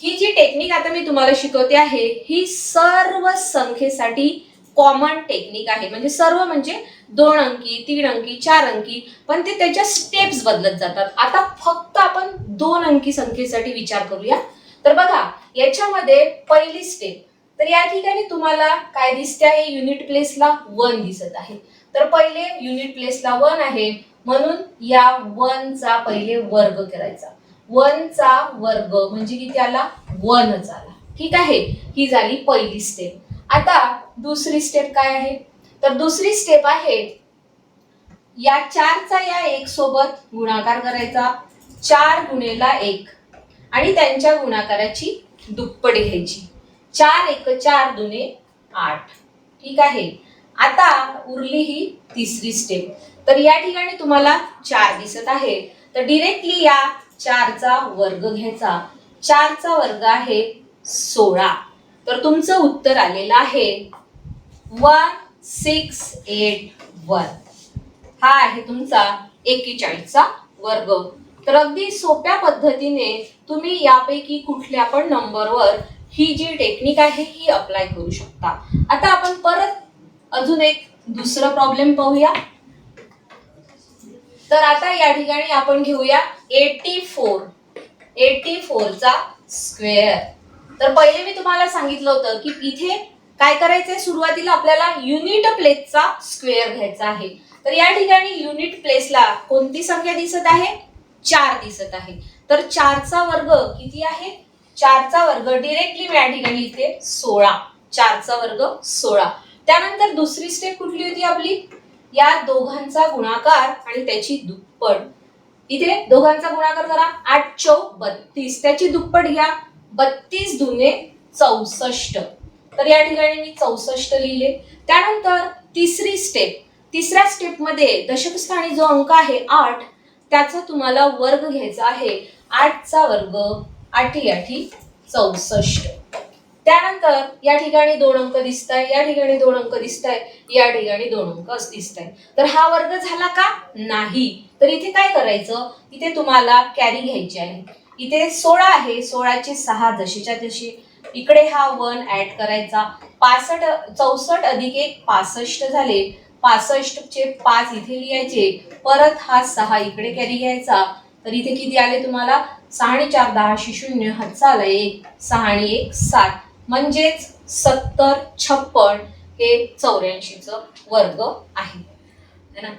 ही जी टेक्निक आता मी तुम्हाला शिकवते आहे ही सर्व संख्येसाठी कॉमन टेक्निक आहे. म्हणजे सर्व म्हणजे 2 अंकी, 3 अंकी, 4 अंकी, पण ते त्याच्या स्टेप्स बदलत जातात. आता फक्त आपण 2 अंकी संख्येसाठी विचार करूया. तर बघा याच्यामध्ये पहिली स्टेप. तर या ठिकाणी तुम्हाला काय दिसते आहे? युनिट प्लेसला 1 दिसत आहे. तर पहिले युनिट प्लेसला 1 आहे म्हणून या 1 चा पहिले वर्ग करायचा. 1 चा वर्ग म्हणजे किती आला? 1च आला. ठीक आहे, ही झाली पहिली स्टेप. आता दुसरी स्टेप काय आहे? तर दुसरी स्टेप आहे या 4 चा या 1 सोबत गुणाकार करायचा. 4 गुणेला 1 आणि त्यांच्या गुणाकाराची दुप्पट घ्यायची. 4 1 4 दुने 8. ठीक आहे, आता उरली ही तिसरी स्टेप. तर या ठिकाणी तुम्हाला 4 दिसत आहे. तर डिरेक्टली या 4 चा वर्ग घ्यायचा. 4 चा वर्ग आहे 16. तर तुमचं उत्तर आलेलं आहे 1681. हा आहे तुमचा 41 चा वर्ग. तर अगदी सोप्या पद्धतीने तुम्ही यापैकी कुठल्या पण नंबरवर ही जी टेक्निक आहे ही अप्लाय करू शकता. आता आपण परत अजून एक दुसरं प्रॉब्लेम पाहूया. तर आता या ठिकाणी आपण घेऊया 84 चा स्क्वेअर. तर पहिले मी तुम्हाला सांगितलं होतं की इथे काय करायचंय, सुरुवातीला आपल्याला युनिट प्लेसचा स्क्वेअर घ्यायचा आहे. तर या ठिकाणी युनिट प्लेसला कोणती संख्या दिसत आहे, 4 दिसत आहे. तर 4 चा वर्ग किती आहे, 4 चा वर्ग डायरेक्टली मी या ठिकाणी इथे 16, 4 चा वर्ग 16. त्यानंतर दुसरी स्टेप कुठली होती आपली, या दोघांचा गुणाकार आणि त्याची दुप्पट. इथे दोघांचा गुणाकार करा, 8 चौक 32, त्याची दुप्पट घ्या, 32 दुने 64. तर या ठिकाणी मी 64 लिहिले. त्यानंतर तिसरी स्टेप, तिसऱ्या स्टेप मध्ये दशक स्थानी जो अंक आहे 8, त्याचा तुम्हाला वर्ग घ्यायचा आहे. 8 चा वर्ग 8 8 64. त्यानंतर या ठिकाणी 2 अंक दिसत आहे, या ठिकाणी 2 अंक दिसत आहे, या ठिकाणी 2 अंक दिसत आहे. तर हा वर्ग झाला का, नाही. तर इथे काय करायचं, इथे तुम्हाला कॅरी घ्यायची आहे. इथे 16 आहे, 16 चे 6 जशीच्या तशी, इकडे हा 1 ऍड करायचा. 64 अधिक 1 65 झाले, 65 चे 5 इथे लिहायचे, परत हा 6 इकडे कॅरी घ्यायचा. तर इथे किती आले तुम्हाला, 6 आणि 4 10 0, हातचा आला 1, 6 आणि 1 7, म्हणजेच 70 56 हे 84 च वर्ग आहे ना.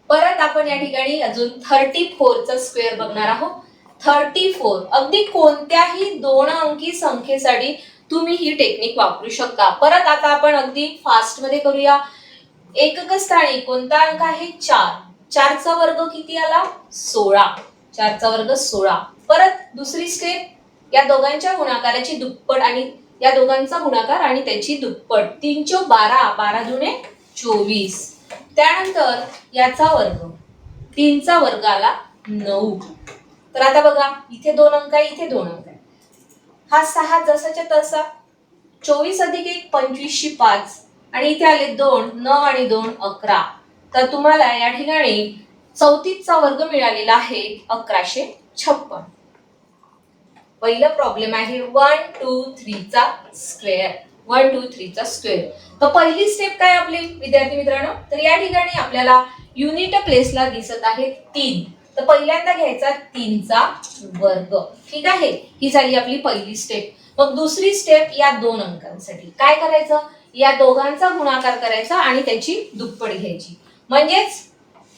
परत आपण या ठिकाणी अजून 34 चा स्क्वेअर बघणार आहोत. 34 अगदी कोणत्याही 2 अंकी संख्येसाठी तुम्ही ही टेक्निक वापरू शकता. परत आता आपण अगदी फास्ट मध्ये करूया. एकक स्थानी कोणता अंक आहे, 4, 4 चा वर्ग किती आला, 16, 4 चा वर्ग 16. परत दुसरी स्टेप, या दोघांच्या गुणाकाराची दुप्पट आणि या दोघांचा गुणाकार आणि त्याची दुप्पट, 3 चौक 12, 12 दुने 24. त्यानंतर याचा वर्ग, 3 चा वर्ग आला 9. तर आता बघा, इथे 2 अंक आहे, इथे 2 अंक आहे, हा 6 जसाच्या तसा, 24 अधिक 1 25 शी 5, आणि इथे आले 2, 9 आणि 2 11. तर तुम्हाला या ठिकाणी 34 चा वर्ग मिळालेला आहे 1156. पहिला प्रॉब्लेम आहे 1 2 3 चा स्क्वेअर, 1 2 3 चा स्क्वेअर. तर पहिली स्टेप काय आपली विद्यार्थी मित्रांनो, तर या ठिकाणी आपल्याला युनिट प्लेसला दिसत आहे 3. तर पहिल्यांदा घ्यायचा 3 चा वर्ग. ठीक आहे, ही झाली आपली पहिली स्टेप. मग दुसरी स्टेप, या 2 अंकांसाठी काय करायचं, या दोघांचा गुणाकार करायचा आणि त्याची दुप्पट घ्यायची, म्हणजेच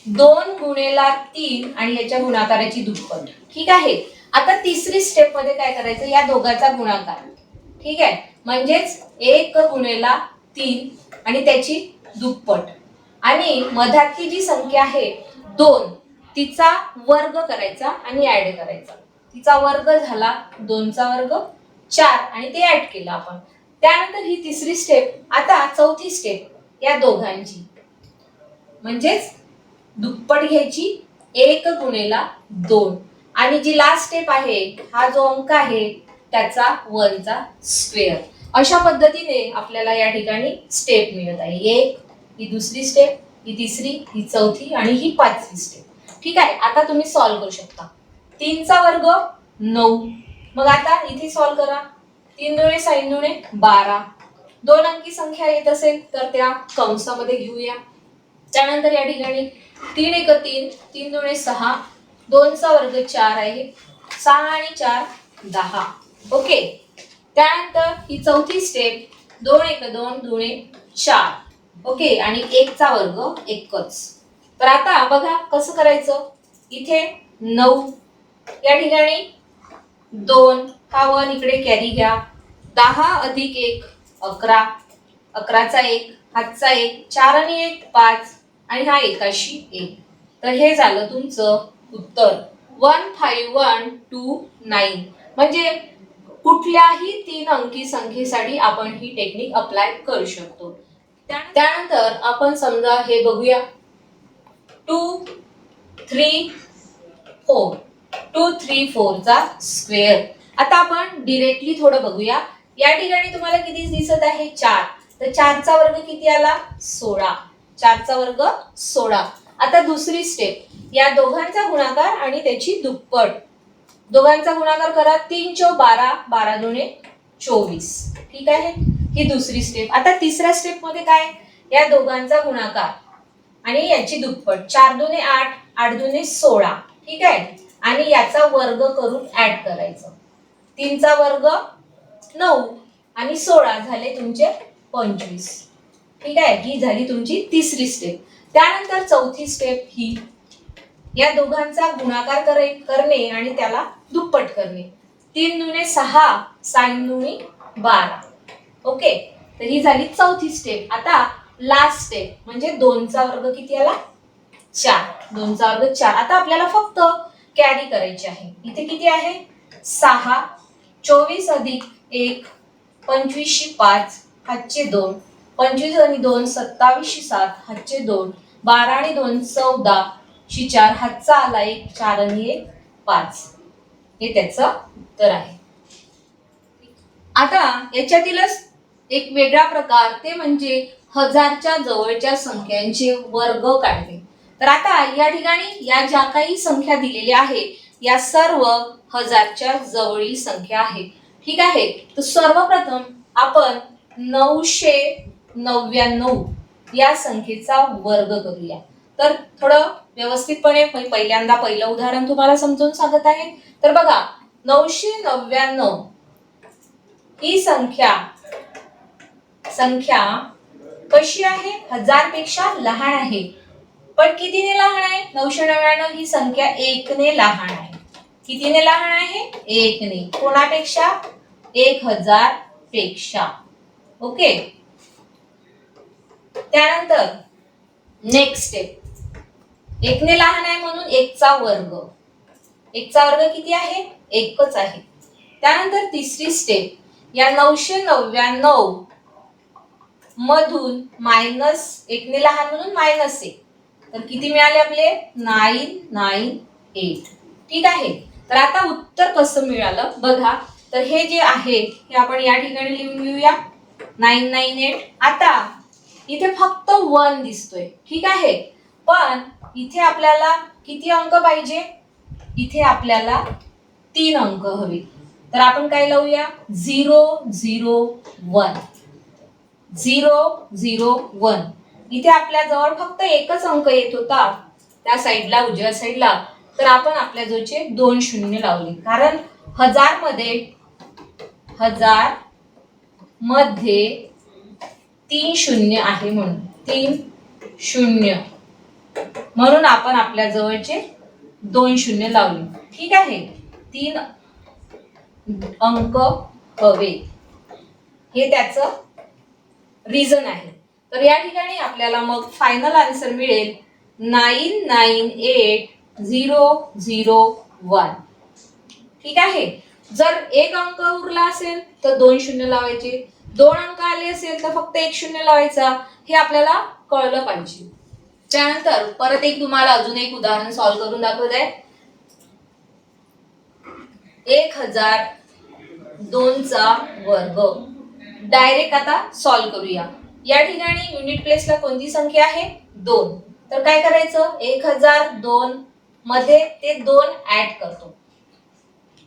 2 गुणेला 3 आणि याच्या गुणाकाराची दुप्पट. ठीक आहे. आता तिसरी स्टेप मध्ये काय करायचं, या दोघांचा गुणाकार. ठीक आहे, म्हणजेच 1 गुणेला 3 आणि त्याची दुप्पट, आणि मधातली जी संख्या आहे 2, तिचा वर्ग करायचा आणि ऍड करायचा. तिचा वर्ग झाला 2 चा वर्ग 4 आणि ते ऍड केलं आपण. त्यानंतर ही तिसरी स्टेप. आता चौथी स्टेप, या दोघांची म्हणजेच दुप्पट घ्यायची, 1 गुणेला 2, आणि जी लास्ट स्टेप आहे, हा जो अंक आहे त्याचा 1 चा स्क्वेअर. अशा पद्धतीने आपल्याला या ठिकाणी स्टेप मिळत आहे. एक, ही दुसरी स्टेप, ही तिसरी, ही चौथी आणि ही पाचवी स्टेप. ठीक आहे, आता तुम्ही सॉल्व्ह करू शकता. 3 चा वर्ग 9. मग आता इथे सॉल्व्ह करा. 3 दुणे 6 दुणे 12. 2 अंकी संख्या येत असेल तर त्या कंसामध्ये घेऊया. त्यानंतर या ठिकाणी 3 1 3, 3 दुणे 6, 2 चा वर्ग 4 आहे, 6 आणि 4 10. ओके. त्यानंतर ही चौथी स्टेप, 2 1 2 दुणे 4. ओके, आणि 1 चा वर्ग 1च. तर आता बघा कसं करायचं. इथे 9, या ठिकाणी 2, हा 1 इकडे कॅरी घ्या, 10 अधिक 1 11, 11 चा 1, हातचा 1, 4 आणि 1 5, आणि हा 1 तर हे झालं तुमचं उत्तर 1529. म्हणजे कुठल्याही 3 अंकी संख्येसाठी आपण ही टेक्निक अप्लाय करू शकतो. त्यानंतर आपण समजा हे बघूया 2 3 4, 2 3 4 चा स्क्वेअर. आता आपण डायरेक्टली थोडं बघूया. या ठिकाणी तुम्हाला किती दिसत आहे, 4. तर 4 चा वर्ग किती आला, 16, 4 चा वर्ग 16. आता दुसरी स्टेप, या दोघांचा गुणाकार आणि त्याची दुप्पट. दोघांचा गुणाकार करा, 3 चौक 12, 12 दुणे 24. ठीक आहे, ही दुसरी स्टेप. आता तिसऱ्या स्टेप मध्ये काय, या दोघांचा गुणाकार आणि याची दुप्पट 4 दुने 8, 8 दुने 16, ठीक आहे. आणि याचा वर्ग करून ऍड करायचं. 3 चा वर्ग 9 आणि 16 झाले तुमचे 25, ठीक आहे. ही झाली तुमची तिसरी स्टेप. त्यानंतर चौथी स्टेप ही या दोघांचा गुणाकार करणे आणि त्याला दुप्पट करणे. 3 दुने 6, 6 दुने 12, ओके. तर ही झाली चौथी स्टेप. आता लास्ट स्टेप म्हणजे 2 चा वर्ग किती आला? 4. 2 चा वर्ग 4. आता आपल्याला फक्त कॅरी करायची आहे. इथे किती आहे? 6, 24 अधिक 1, 25 5, हातचे 2, 25 आणि 2 27 7, हातचे 2, 12 आणि 2 14, 4 हातचा आला 1, 4 आणि 1 5. हे त्याचं उत्तर आहे. आता याच्यातीलच एक वेगळा प्रकार ते म्हणजे हजारच्या जवळच्या संख्यांचे वर्ग काढणे. तर आता या ठिकाणी या ज्या काही संख्या दिलेल्या आहेत या सर्व हजारच्या जवळील संख्या आहे, ठीक आहे. तर सर्वप्रथम आपण 999 या संख्येचा वर्ग करूया. तर थोडं व्यवस्थितपणे पहिल्यांदा पहिलं उदाहरण तुम्हाला समजून सांगत आहे. तर बघा 999 ही संख्या कशी आहे? 1000 पेक्षा लहान आहे. पण कितीने लहान आहे? 999 ही संख्या 1 ने लहान आहे. कितीने लहान आहे? 1 ने. कोणापेक्षा? 1000 पेक्षा, ओके. त्यानंतर नेक्स्ट स्टेप 1 ने लहान आहे म्हणून 1 चा वर्ग. 1 चा वर्ग किती आहे? 1च आहे. त्यानंतर तिसरी स्टेप या 999 मधून मायनस 1 ने लहान म्हणून -1. तर किती मिळाले आपले? 998, ठीक आहे. तर आता उत्तर कसं मिळालं बघा. तर हे जे आहे हे आपण या ठिकाणी लिहून घेऊया 998. आता इथे फक्त 1 दिसतोय, ठीक आहे. पण इथे आपल्याला किती अंक पाहिजे? इथे आपल्याला 3 अंक हवे. तर आपण काय लावूया? 001. 001. इथे आपल्या जवळ फक्त एकच अंक येत होता त्या साईडला, उजव्या साईडला. तर आपण आपल्या जवळचे 2 शून्य लावले. कारण 1000 मध्ये 3 शून्य आहे म्हणून 3 शून्य म्हणून आपण आपल्या जवळचे 2 शून्य लावले, ठीक आहे. 3 अंक हवे हे त्याचं रिझन आहे. तर या ठिकाणी आपल्याला मग फायनल आन्सर मिळेल 998001, ठीक आहे. जर एक अंक उरला असेल तर 2 शून्य लावायचे, 2 अंक आले असेल तर फक्त 1 शून्य लावायचा. हे आपल्याला कळलं पाहिजे. त्यानंतर परत एक तुम्हाला अजून एक उदाहरण सॉल्व्ह करून दाखवत आहे. 1002 चा वर्ग डायरेक्ट आता सॉल्व्ह करूया. या ठिकाणी युनिट प्लेसला कोणती संख्या आहे? 2. तर काय करायचं? 1002 मध्ये ते 2 ऍड करतो.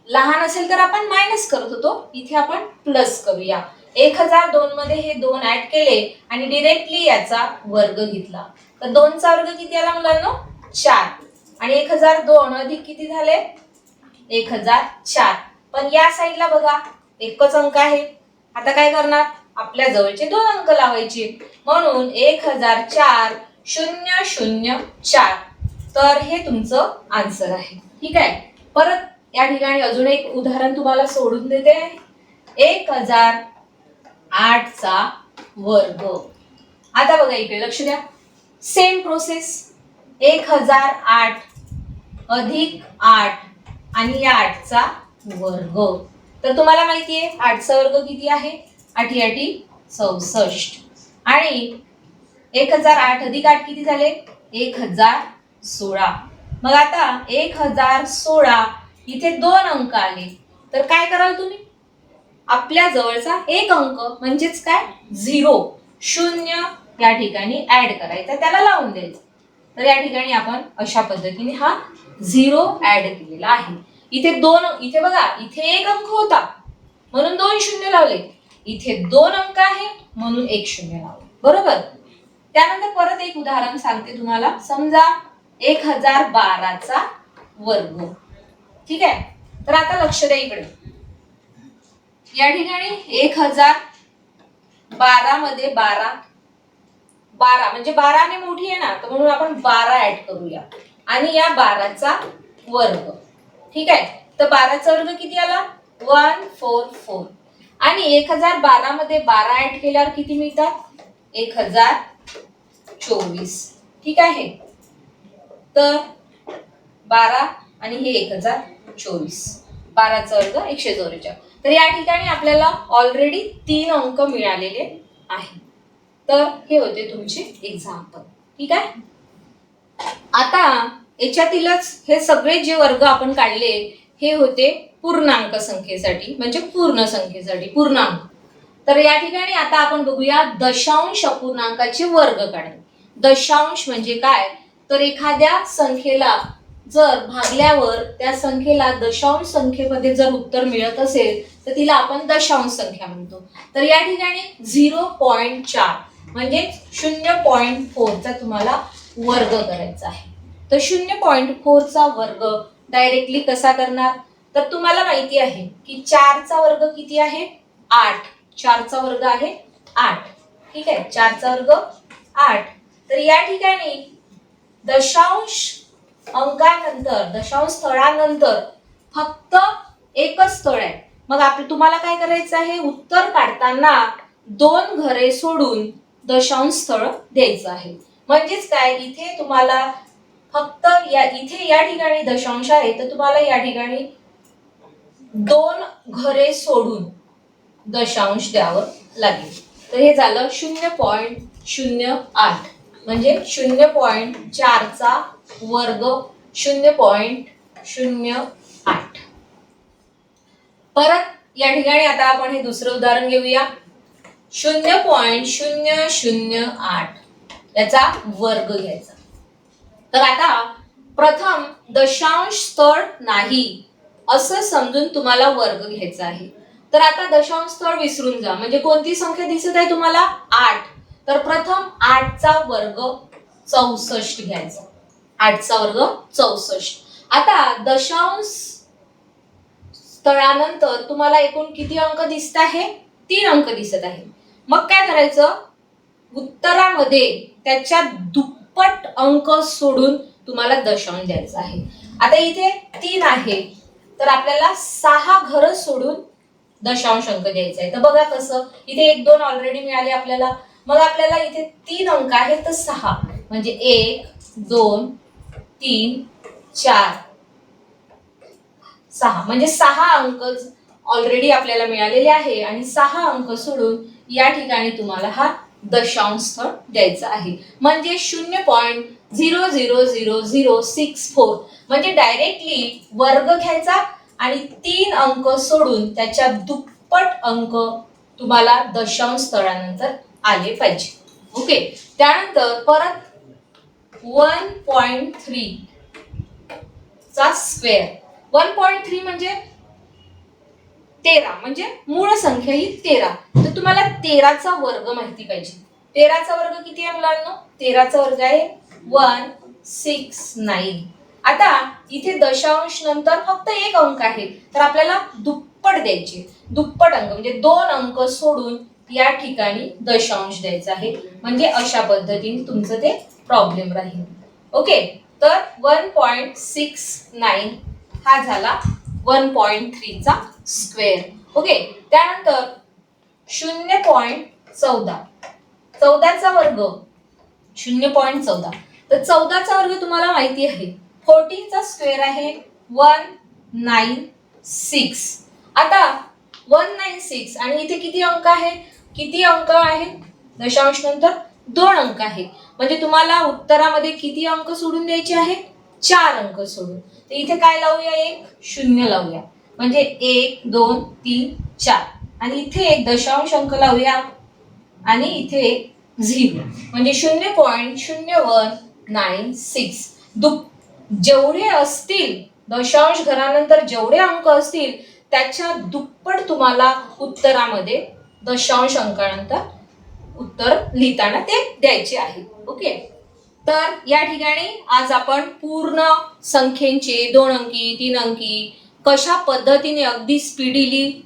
लहान असेल तर आपण मायनस करत होतो, इथे आपण प्लस करूया. 1002 मध्ये हे 2 ऍड केले आणि डायरेक्टली याचा वर्ग घेतला. तर 2 चा वर्ग किती आला मुलांनो? 4. आणि 1002 अधिक किती झाले? 1004. पण या साईडला बघा एकच अंक आहे. आता काय करणार? आपल्या जवळचे 2 अंक लावायचे. म्हणून 1004,004. तर हे तुमचं आन्सर आहे, ठीक आहे. परत या ठिकाणी अजून एक उदाहरण तुम्हाला सोडून देते. 1008 चा वर्ग. आता बघा इकडे लक्ष द्या. Same process. 1008 अधिक 8 आणि या 8 चा वर्ग. तर तुम्हाला माहिती आहे 8 चा वर्ग किती आहे? 8 8 64. आणि 1008 अधिक 8 किती झाले? 1016. मग आता 1016 इथे 2 अंक आले. तर काय कराल तुम्ही? आपल्या जवळचा एक अंक म्हणजेच काय? 0 या ठिकाणी ऍड करायचा, त्याला लावून द्यायचं. तर या ठिकाणी आपण अशा पद्धतीने हा 0 ऍड केलेला आहे. इथे बघा इथे एक अंक होता म्हणून 2 शून्य लावले. इथे 2 अंक आहे म्हणून 1 शून्य लावले, बरोबर. त्यानंतर परत एक उदाहरण सांगते तुम्हाला. समजा 1012चा वर्ग. ठीक आहे. तर आता लक्ष द्या इकडे. या ठिकाणी 1012 मध्ये 12 म्हणजे 12 ने मोठी आहे ना, तर म्हणून आपण 12 ऍड करूया आणि या 12चा वर्ग. ठीक आहे. तर 12चा वर्ग किती आला? 144. आणि 1012 मध्ये 12 ऍड केल्यावर किती मिळतात? 1024. ठीक आहे. तर 12 आणि हे 1024. 12चा वर्ग 144. तर या ठिकाणी आपल्याला ऑलरेडी 3 अंक मिळालेले आहे. तर हे होते तुमचे एक्झाम्पल. ठीक आहे. आता याच्यातीलच हे सगळे जे वर्ग आपण काढले हे होते पूर्णांक संख्येसाठी, म्हणजे पूर्ण संख्येसाठी, पूर्णांक. तर या ठिकाणी आता आपण बघूया दशांश अपूर्णांकाचे वर्ग काढणे. दशांश म्हणजे काय? तर एखाद्या संख्येला जर भागल्यावर त्या संख्येला दशांश संख्येमध्ये जर उत्तर मिळत असेल तर तिला आपण दशांश संख्या म्हणतो. तर या ठिकाणी 0.4 म्हणजे 0.4 चा तुम्हाला वर्ग करायचा आहे. तर 0.4 चा वर्ग डायरेक्टली कसा करणार? तर तुम्हाला माहिती आहे की 4 चा वर्ग किती आहे? 8. 4 चा वर्ग आहे 8. ठीक आहे. 4 चा वर्ग 8. तर या ठिकाणी दशांश अंकानंतर, दशांश स्थळानंतर फक्त एकच स्थळ आहे. मग तुम्हाला काय करायचं आहे? उत्तर काढताना 2 घरे सोडून दशांश स्थळ द्यायचं आहे. म्हणजेच काय? इथे तुम्हाला फक्त इथे या ठिकाणी दशांश आहे तर तुम्हाला या ठिकाणी 2 घरे सोडून दशांश द्यावं लागेल. तर हे झालं 0.08 म्हणजे 0.4 चा वर्ग 0.08. परत या ठिकाणी आता आपण हे दुसरं उदाहरण घेऊया. 0.008 याचा वर्ग घ्यायचा. तर आता प्रथम दशांश स्थळ नाही असं समजून तुम्हाला वर्ग घ्यायचा आहे. तर आता दशांश स्थळ विसरून जा. म्हणजे कोणती संख्या दिसत आहे तुम्हाला? 8. तर प्रथम 8 चा वर्ग 64 घ्यायचा. 8 चा वर्ग 64. आता दशांश स्थळानंतर तुम्हाला एकूण किती अंक दिसत आहे? 3 अंक दिसत आहे. मग काय करायचं? उत्तरामध्ये त्याच्या दुप्पट अंक सोडून तुम्हाला दशांश द्यायचा आहे. आता इथे 3 आहे तर आपल्याला 6 घर सोडून दशांश अंक द्यायचा आहे. तर बघा कसं, इथे 1 2 ऑलरेडी मिळाले आपल्याला. मग आपल्याला इथे 3 अंक आहेत तर 6 म्हणजे 1 2 3 4 6 म्हणजे 6 अंक ऑलरेडी आपल्याला मिळालेले आहे आणि 6 अंक सोडून या ठिकाणी तुम्हाला हा दशांश स्थळ द्यायचा आहे. म्हणजे 0.00064 म्हणजे डायरेक्टली वर्ग घ्यायचा आणि 3 अंक सोडून त्याच्या दुप्पट अंक तुम्हाला दशांश स्थळानंतर आले पाहिजे. ओके. त्यानंतर परत 1.3 चा स्क्वेअर. 1.3 म्हणजे 13 म्हणजे मूळ संख्या ही 13. तर तुम्हाला 13 चा वर्ग माहिती पाहिजे. 13 चा वर्ग किती आहे मुलांनो? 13 चा वर्ग आहे 169. आता इथे दशांश नंतर फक्त 1 अंक आहे तर आपल्याला दुप्पट द्यायचे. दुप्पट अंक म्हणजे 2 अंक सोडून या ठिकाणी दशांश द्यायचा आहे. म्हणजे अशा पद्धतीने तुमचं ते प्रॉब्लेम राहील. ओके. तर 1.69 हा झाला 1.3 चा स्क्वेअर. ओके. त्यानंतर 0.14. 14 चा वर्ग 0.14. तर 14 चा वर्ग तुम्हाला माहिती आहे 14 चा स्क्वेअर आहे 196. आता 196 आणि इथे किती अंक आहे? किती अंक आहे? दशांश नंतर 2 अंक आहे. म्हणजे तुम्हाला उत्तरामध्ये किती अंक सोडून द्यायचे आहे? 4 अंक सोडून. तर इथे काय लावूया? एक 0 लावूया. म्हणजे 1 2 3 4 आणि इथे एक दशांश अंक लावूया आणि इथे एक 0 म्हणजे 0.0196. जेवढे असतील दशांश घरानंतर जेवढे अंक असतील त्याच्या दुप्पट तुम्हाला उत्तरामध्ये दशांश अंकानंतर उत्तर लिहिताना ते द्यायचे आहे. ओके, तर या ठिकाणी आज आपण पूर्ण संख्येचे 2 अंकी 3 अंकी कशा पद्धतीने अगदी स्पीडीली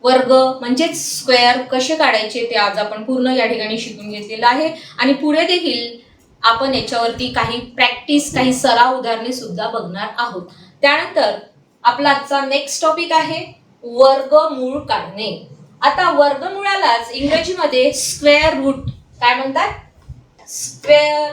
वर्ग म्हणजेच स्क्वेअर कसे काढायचे ते आज आपण पूर्ण या ठिकाणी शिकून घेतलेलं आहे. आणि पुढे देखील आपण याच्यावरती काही प्रॅक्टिस काही सराव उदाहरणे सुद्धा बघणार आहोत. त्यानंतर आपला आजचा नेक्स्ट टॉपिक आहे वर्गमूळ काढणे. आता वर्गमूळालाच इंग्रजीमध्ये स्क्वेअर रूट काय म्हणतात, स्क्वेअर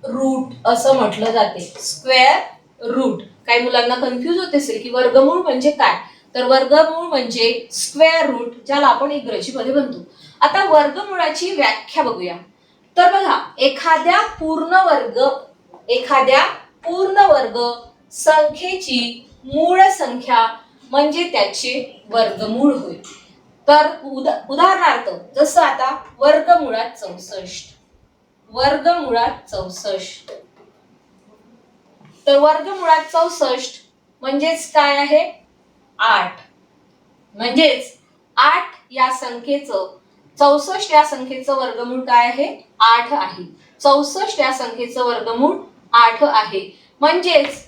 रूट असं म्हटलं जाते. Square root. काही मुलांना कन्फ्यूज होत असेल की वर्गमूळ म्हणजे काय, तर वर्गमूळ म्हणजे स्क्वेअर रूट, ज्याला आपण इंग्रजीमध्ये म्हणतो. आता वर्गमूळाची व्याख्या बघूया. तर बघा, एखाद्या पूर्ण वर्ग संख्येची मूळ संख्या म्हणजे त्याचे वर्गमूळ होय. तर उदाहरणार्थ जसं आता वर्गमुळात 64 तर वर्गमुळात 64 म्हणजेच काय आहे, 8. म्हणजेच 8 या संख्येचं 64 या संख्येचं वर्गमूळ काय आहे, 8 आहे. 64 या संख्येचं वर्गमूळ 8 आहे. म्हणजेच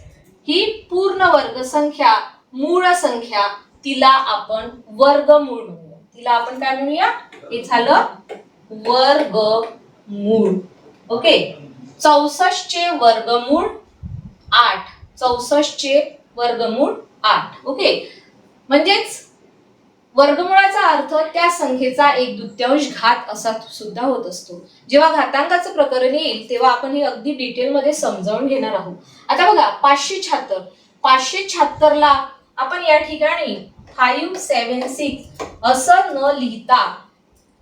ही पूर्ण वर्ग संख्या मूळ संख्या तिला आपण वर्गमूळ म्हणूया. तिला आपण काय म्हणूया, हे झालं वर्गमूळ. ओके, 64 चे वर्गमूळ 8. 64 चे वर्गमूळ 8. ओके, म्हणजेच वर्गमूळाचा अर्थ त्या संख्येचा 1/2 घात असा सुद्धा होत असतो. जेव्हा घातांकाचं प्रकरण येईल तेव्हा आपण हे अगदी डिटेलमध्ये समजावून घेणार आहोत. आता बघा 576 ला आपण या ठिकाणी 576 असं न लिहिता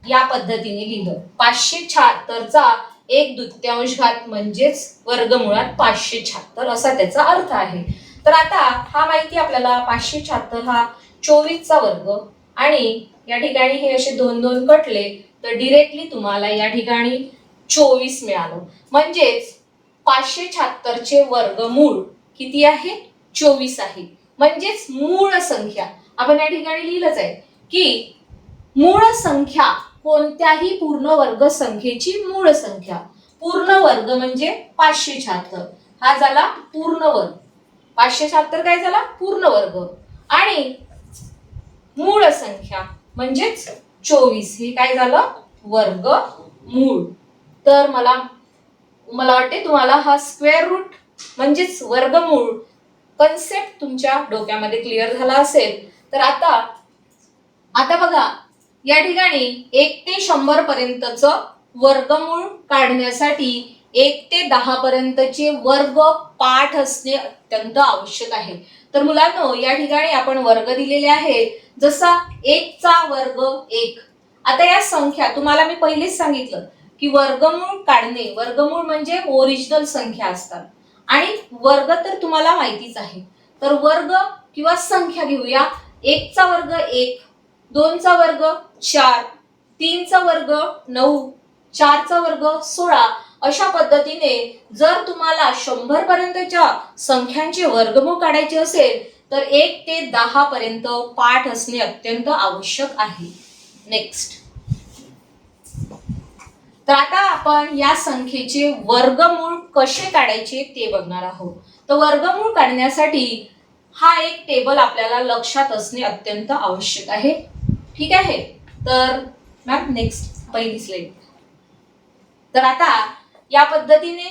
या पद्धतीने लिहिलं. 576 चा 1/2 घात म्हणजेच वर्गमुळात 576 असा त्याचा अर्थ आहे. तर आता हा माहिती आपल्याला 576 हा 24 चा वर्ग आणि या ठिकाणी हे असे 2 कटले तर डिरेक्टली तुम्हाला या ठिकाणी 24 मिळालं. म्हणजेच 576 चे वर्गमूळ किती आहे, 24 आहे. म्हणजेच मूळ संख्या आपण या ठिकाणी लिहिलंच आहे की मूळ संख्या कोणत्याही पूर्ण वर्ग संख्येची मूळ संख्या. पूर्ण वर्ग म्हणजे 576 हा झाला पूर्ण वर्ग. 576 काय झाला, पूर्ण वर्ग. आणि मूळ संख्या म्हणजेच 24 हे काय झालं, वर्गमूळ. तर मला वाटते तुम्हाला हा स्क्वेअर रूट म्हणजेच वर्गमूळ कन्सेप्ट तुमच्या डोक्यामध्ये क्लिअर झाला असेल. तर आता बघा या ठिकाणी 1 ते 100 पर्यंतचं वर्गमूळ काढण्यासाठी 1 ते 10 पर्यंतचे वर्ग पाठ असणे अत्यंत आवश्यक आहे. तर मुलांनो या ठिकाणी आपण वर्ग दिलेले आहे. जसा 1 चा वर्ग 1. आता या संख्या तुम्हाला मी पहिलेच सांगितलं की वर्गमूळ काढणे, वर्गमूळ म्हणजे ओरिजिनल संख्या असतात आणि वर्ग तर तुम्हाला माहितीच आहे. तर वर्ग किंवा संख्या घेऊया. 1 चा वर्ग 1, 2 चा वर्ग 4, 3 चा वर्ग 9, 4 चा वर्ग 16. अशा पद्धतीने जर तुम्हाला 100 पर्यंतच्या संख्यांचे वर्गमूळ काढायचे असेल तर 1 ते 10 पर्यंत पाठ असणे अत्यंत आवश्यक आहे. नेक्स्ट, तर आता आपण या संख्येचे वर्गमूळ कसे काढायचे ते बघणार आहोत. तर वर्गमूळ काढण्यासाठी हा एक टेबल आपल्याला लक्षात असणे अत्यंत आवश्यक आहे. ठीक आहे, तर मॅम नेक्स्ट पहिली स्लाइड. तर आता या पद्धतीने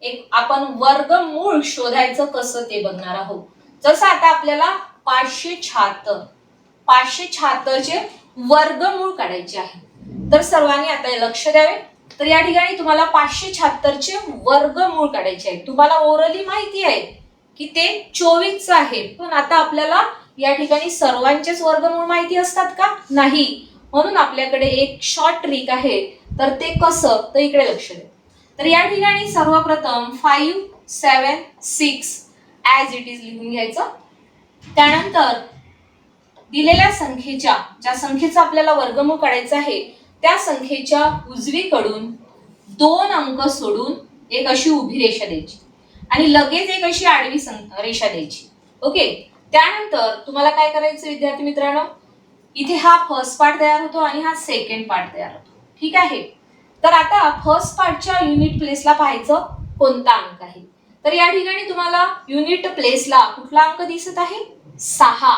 एक आपण वर्गमूळ शोधायचं कसं ते बघणार आहोत. जसं आता आपल्याला 576 चे वर्गमूळ काढायचे आहे. तर सर्वांनी आता लक्ष द्यावे. तर या ठिकाणी तुम्हाला 576 चे वर्गमूळ काढायचे आहे. तुम्हाला ओरली माहिती आहे की ते 24 आहे, पण आता आपल्याला या ठिकाणी सर्वांचेच वर्गमूळ माहिती असतात का, नाही. म्हणून आपल्याकडे एक शॉर्ट ट्रिक आहे. तर ते कसं, तर इकडे लक्ष द्या. तर या ठिकाणी सर्वप्रथम 576 ॲज इट इज लिहून घ्यायचं. त्यानंतर दिलेल्या संख्येच्या ज्या संख्येचा आपल्याला वर्गमूळ काढायचा आहे त्या संख्येच्या उजवीकडून 2 अंक सोडून एक अशी उभी रेषा द्यायची आणि लगेच एक अशी आडवी रेषा द्यायची. ओके, त्यानंतर तुम्हाला काय करायचं विद्यार्थी मित्रांनो, इथे हा फर्स्ट पार्ट तयार होतो आणि हा सेकंड पार्ट तयार होतो. ठीक आहे. तर आता फर्स्ट पार्टच्या युनिट प्लेसला पाहायचं कोणता अंक आहे. तर या ठिकाणी तुम्हाला युनिट प्लेसला कुठला अंक दिसत आहे? 6.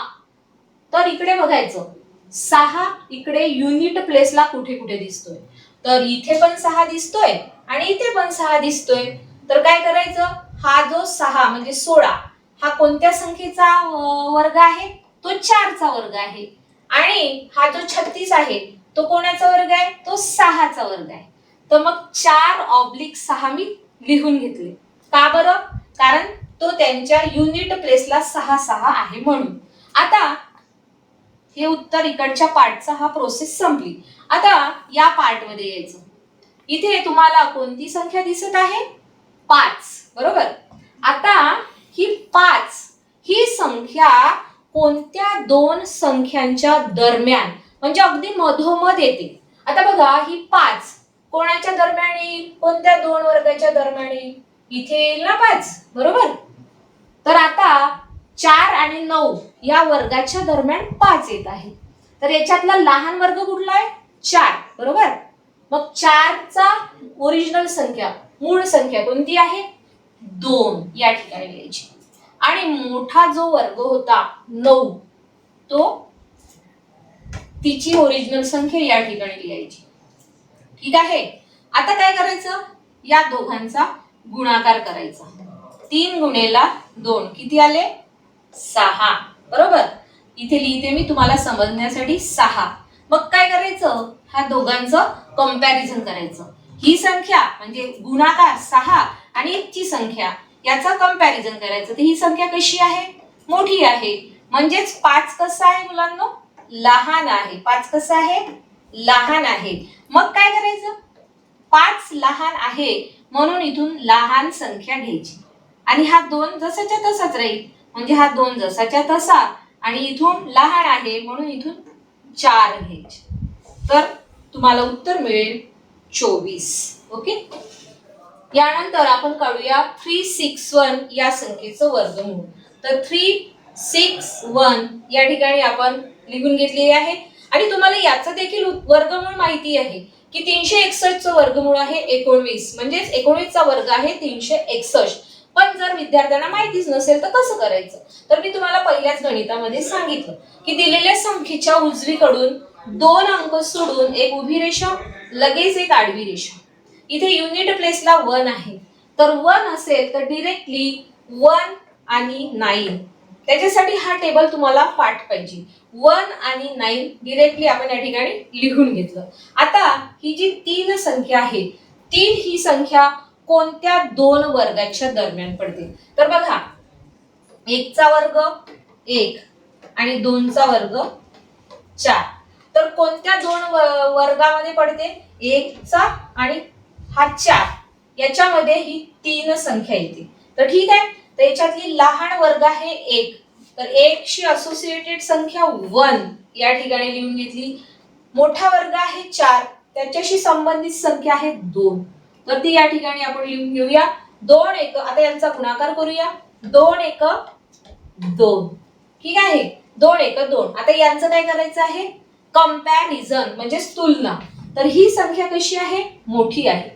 तर इकडे बघायचं 6 इकडे युनिट प्लेसला कुठे कुठे दिसतोय. तर इथे पण 6 दिसतोय आणि इथे पण 6 दिसतोय. तर काय करायचं, हा जो 6 म्हणजे 16 हा कोणत्या संख्येचा वर्ग आहे? तो 4 चा वर्ग आहे. आणि हा जो 36 आहे तो कोणाचा वर्ग आहे? तो 6 चा वर्ग आहे. तर मग 4/6 मी लिहून घेतले. का बरं? कारण तो त्यांच्या युनिट प्लेसला 6 आहे म्हणून. आता हे उत्तर इकडच्या पार्टचा हा प्रोसेस संपली. आता या पार्ट मध्ये यायचं. इथे तुम्हाला कोणती संख्या दिसत आहे? 5. बरोबर. आता ही 5 ही संख्या कोणत्या दोन संख्यांच्या दरम्यान म्हणजे अगदी मधोमध येते. आता बघा ही 5 कोणाच्या दरम्यान येईल? कोणत्या दोन वर्गाच्या दरम्यान येईल? इथे येईल ना 5. बरोबर. तर आता 4 आणि 9 या वर्गाच्या दरम्यान 5 येत आहे. तर याच्यातला लहान वर्ग कुठला आहे? 4. बरोबर. मग 4 चा ओरिजिनल संख्या मूळ संख्या कोणती आहे? 2 या ठिकाणी लिहायची. आणि मोठा जो वर्ग होता 9 तो तिची ओरिजिनल संख्या या ठिकाणी लिहायची. ठीक आहे. आता काय करायचं, या दोघांचा गुणाकार करायचा. 3 गुणेला 2 किती आले? 6. बरोबर. इथे लिहिते मी तुम्हाला समजण्यासाठी 6. मग काय करायचं, ह्या दोघांचं कंपॅरिझन करायचं. ही संख्या म्हणजे गुणाकार 6 आणि इथची संख्या याचा कंपॅरिझन करायचं. तर ही संख्या कशी आहे? मोठी आहे. म्हणजेच 5 कसा आहे मुलांनो? लहान आहे. 5 कसा आहे? लहान आहे. मग काय करायचं, 5 लहान आहे म्हणून इथून लहान संख्या घ्यायची आणि हा 2 जसाच्या तसाच राहील. म्हणजे हा 2 जसाच्या तसा आणि इथून लहान आहे म्हणून इथून 4 घ्यायचे. तर तुम्हाला उत्तर मिळेल 24. ओके. यानंतर आपण काढूया 361 या संख्येचं वर्गमूळ. तर 361 या ठिकाणी आपण लिहून घेतलेले आहे आणि तुम्हाला याचं देखील वर्गमूळ माहिती आहे की 361 चं वर्गमूळ आहे 19. म्हणजेच 19 चा वर्ग आहे 361. पण जर विद्यार्थ्यांना माहितीच नसेल तर कसं करायचं, तर मी तुम्हाला पहिल्याच गणितामध्ये सांगितलं की दिलेल्या संख्येच्या उजवीकडून 2 अंक सोडून एक उभी रेषा लगेच एक आडवी रेषा. इथे युनिट प्लेसला 1 आहे. तर 1 असेल तर डायरेक्टली 1 आणि 9 त्याच्यासाठी हा टेबल तुम्हाला पाठ पाहिजे. 1 आणि 9 डायरेक्टली आपण या ठिकाणी लिहून घेतलं. आता ही जी 3 संख्या आहे 3 ही संख्या कोणत्या दोन वर्गाच्या दरम्यान पडते? तर बघा 1 चा वर्ग 1 आणि 2 चा वर्ग 4. तर कोणत्या दोन वर्गामध्ये पडते? 1 चा आणि हा 4 याच्यामध्ये ही 3 संख्या येते. तर ठीक आहे. तर याच्यातली लहान वर्ग आहे 1. तर 1 शी असोसिएटेड संख्या 1 या ठिकाणी लिहून घेतली. मोठा वर्ग आहे 4 त्याच्याशी संबंधित संख्या आहे 2. तर ती या ठिकाणी आपण लिहून घेऊया. 2 1 आता यांचा गुणाकार करूया. 2 1 2. ठीक आहे. 2 1 2. आता यांचं काय करायचं आहे? कंपॅरिझन म्हणजे तुलना. तर ही संख्या कशी आहे? मोठी आहे.